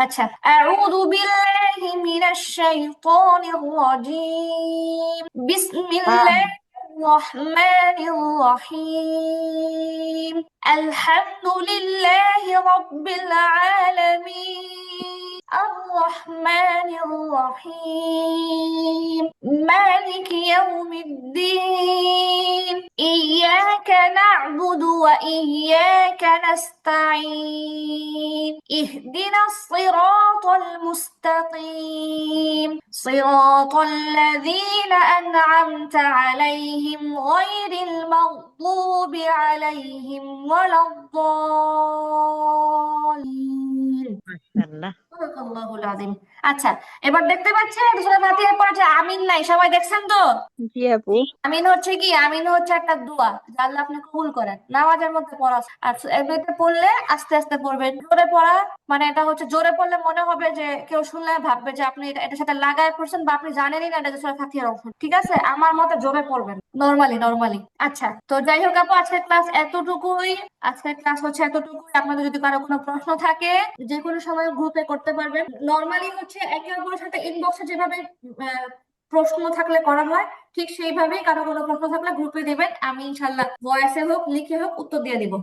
[SPEAKER 1] আচ্ছা, আউযু বিল্লাহি মিনাশ শাইতানির রাজিম, বিসমিল্লাহির রহমানির রহিম, আলহামদুলিল্লাহি রাব্বিল আলামিন, আর-রহমানির রহিম, মালিকি ইয়াউমিদ্দিন, ইয়্যাকা না'বুদু ওয়া ইয়্যাকা নাস্তাঈন, ইহদিনাস সিরাতাল মুস্তাকিম, সিরাতাল লাযীনা আন'আমতা আলাইহিম গায়রিল মাগদুবি আলাইহিম ওয়ালাদ-দাল্লিন।
[SPEAKER 11] মাশাআল্লাহ।
[SPEAKER 1] সাদাকাল্লাহুল আযীম। আচ্ছা, এবার দেখতে পাচ্ছেন সূরা ফাতিহার পরে যে আমিন নাই, সবাই দেখছেন তো?
[SPEAKER 5] জি আপু।
[SPEAKER 1] আমিন হচ্ছে কি? আমিন হচ্ছে একটা দোয়া যা আল্লাহ আপনি কবুল করেন, নামাজের মধ্যে পড়া। আর এমনিতে পড়লে আস্তে আস্তে পড়বেন, জোরে পড়া মানে এটা হচ্ছে জোরে পড়লে মনে হবে যে কেউ শুনলে ভাববে যে আপনি এটার সাথে লাগায় পড়ছেন, বা আপনি জানেনই না এটা যে সূরা ফাতিহার অংশ। ঠিক আছে, আমার মতে জোরে পড়বেন নরমালি। আচ্ছা, তো যাই হোক আপু, আজকের ক্লাস এতটুকুই। আপনাদের যদি কারো কোনো প্রশ্ন থাকে যে কোনো সময় গ্রুপে করতে পারবেন। নরমালি হচ্ছে একে অপরের সাথে ইনবক্সে যেভাবে প্রশ্ন থাকলে করা হয়, ঠিক সেইভাবেই কারো কোনো প্রশ্ন থাকলে গ্রুপে দিবেন, আমি ইনশাল্লাহ ভয়েসে হোক লিখে হোক উত্তর দিয়ে দিব।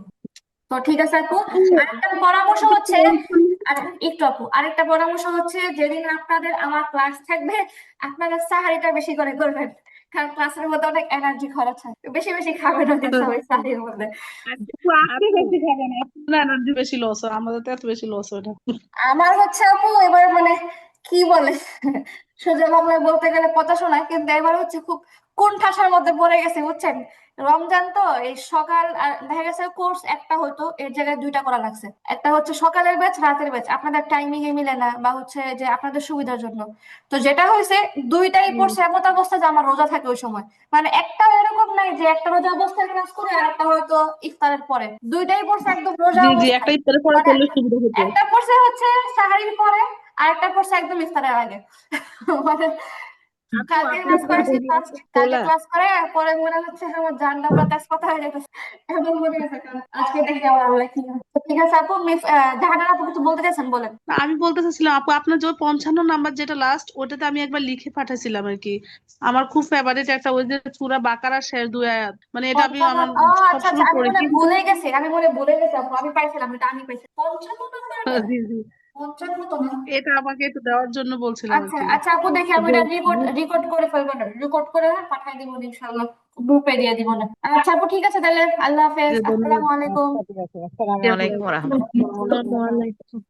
[SPEAKER 1] তো ঠিক আছে আপু, আরেকটা পরামর্শ হচ্ছে, আরেকটা পরামর্শ হচ্ছে, যেদিন আপনাদের আমার ক্লাস থাকবে আপনারা সাহারিটা বেশি করে করবেন, কারণ ক্লাসের মধ্যে অনেক এনার্জি খরচ হয়, বেশি বেশি খাবেন ওদের সবাই সাহারির মধ্যে।
[SPEAKER 9] আপনি বেশি খাবেন, আপনার এনার্জি বেশি লস হয়, আমাদের তো এত বেশি লস হয় না।
[SPEAKER 1] আমার হচ্ছে আপু এবার মানে কি বলে, সোজা বাংলায় বলতে গেলে কথা শোনায়, কিন্তু এবার হচ্ছে খুব কোণঠাসার মধ্যে পড়ে গেছে বুঝছেন। রমজান তো এই সকাল আর দেখা গেছে কোর্স একটা হতো, এর জায়গায় 2টা করা লাগছে। একটা হচ্ছে সকালের ব্যাচ, রাতের ব্যাচ, আপনাদের টাইমিং এ মিলে না, বা হচ্ছে যে আপনাদের সুবিধার জন্য। তো যেটা হয়েছে 2টাই পড়ছে এমন অবস্থা যে আমার রোজা থাকে ওই সময়, মানে একটা এরকম নাই যে একটা রোজা অবস্থায় ক্লাস করে আর একটা হয়তো ইফতারের পরে, 2টাই পড়ছে একদম রোজা
[SPEAKER 9] জি
[SPEAKER 1] অবস্থায়।
[SPEAKER 9] একটা ইফতারের পরে
[SPEAKER 1] মানে
[SPEAKER 9] করলে সুবিধা হতো।
[SPEAKER 1] একটা পড়ছে হচ্ছে সাহারির পরে, আর একটা পড়ছে একদম ইফতারের আগে। মানে কালকে ক্লাস করেছি, কালকে ক্লাস করে পরে মনে হচ্ছে আমার জানটা পুরো তেজপাতা হয়ে যেতেছে, এমন মনে হচ্ছে। আজকে দেখি আমার আল্লাহ কি হয়। তো ঠিক আছে আপু, মিস জাহানারা আপু কিছু বলতে চাইছেন বলেন।
[SPEAKER 9] আমি বলতে চাচ্ছিলাম আপু, আপনার যে 55 নাম্বার যেটা লাস্ট, ওটাতে আমি একবার লিখে পাঠাইছিলাম আর কি। আমার খুব ফেভারিট একটা, ওই যে সূরা বাকারার শেষ 2 আয়াত, মানে এটা আমি আমার
[SPEAKER 1] ও আচ্ছা আচ্ছা,
[SPEAKER 9] সবসময়
[SPEAKER 1] আমি
[SPEAKER 9] পড়ি।
[SPEAKER 1] মনে হয় ভুলে গেছি আপু, আমি পাইছিলাম, এটা আমি পাইছি 55 নাম্বার।
[SPEAKER 9] জি জি,
[SPEAKER 1] 55 তো না।
[SPEAKER 9] এটা আমাকে একটু দেওয়ার জন্য বলছিলাম আর
[SPEAKER 1] আচ্ছা
[SPEAKER 9] কি।
[SPEAKER 1] আচ্ছা আপু, দেখি আমি এটা রেকর্ড করে ফেলবো, না রেকর্ড করে পাঠিয়ে দিব ইনশাআল্লাহ, গ্রুপে দিয়ে দিব না। আচ্ছা আপু, ঠিক আছে তাহলে, আল্লাহ হাফেজ, আসসালামু আলাইকুম।
[SPEAKER 11] আসসালামু আলাইকুম ওয়া রাহমাতুল্লাহ।
[SPEAKER 10] আসসালামু আলাইকুম।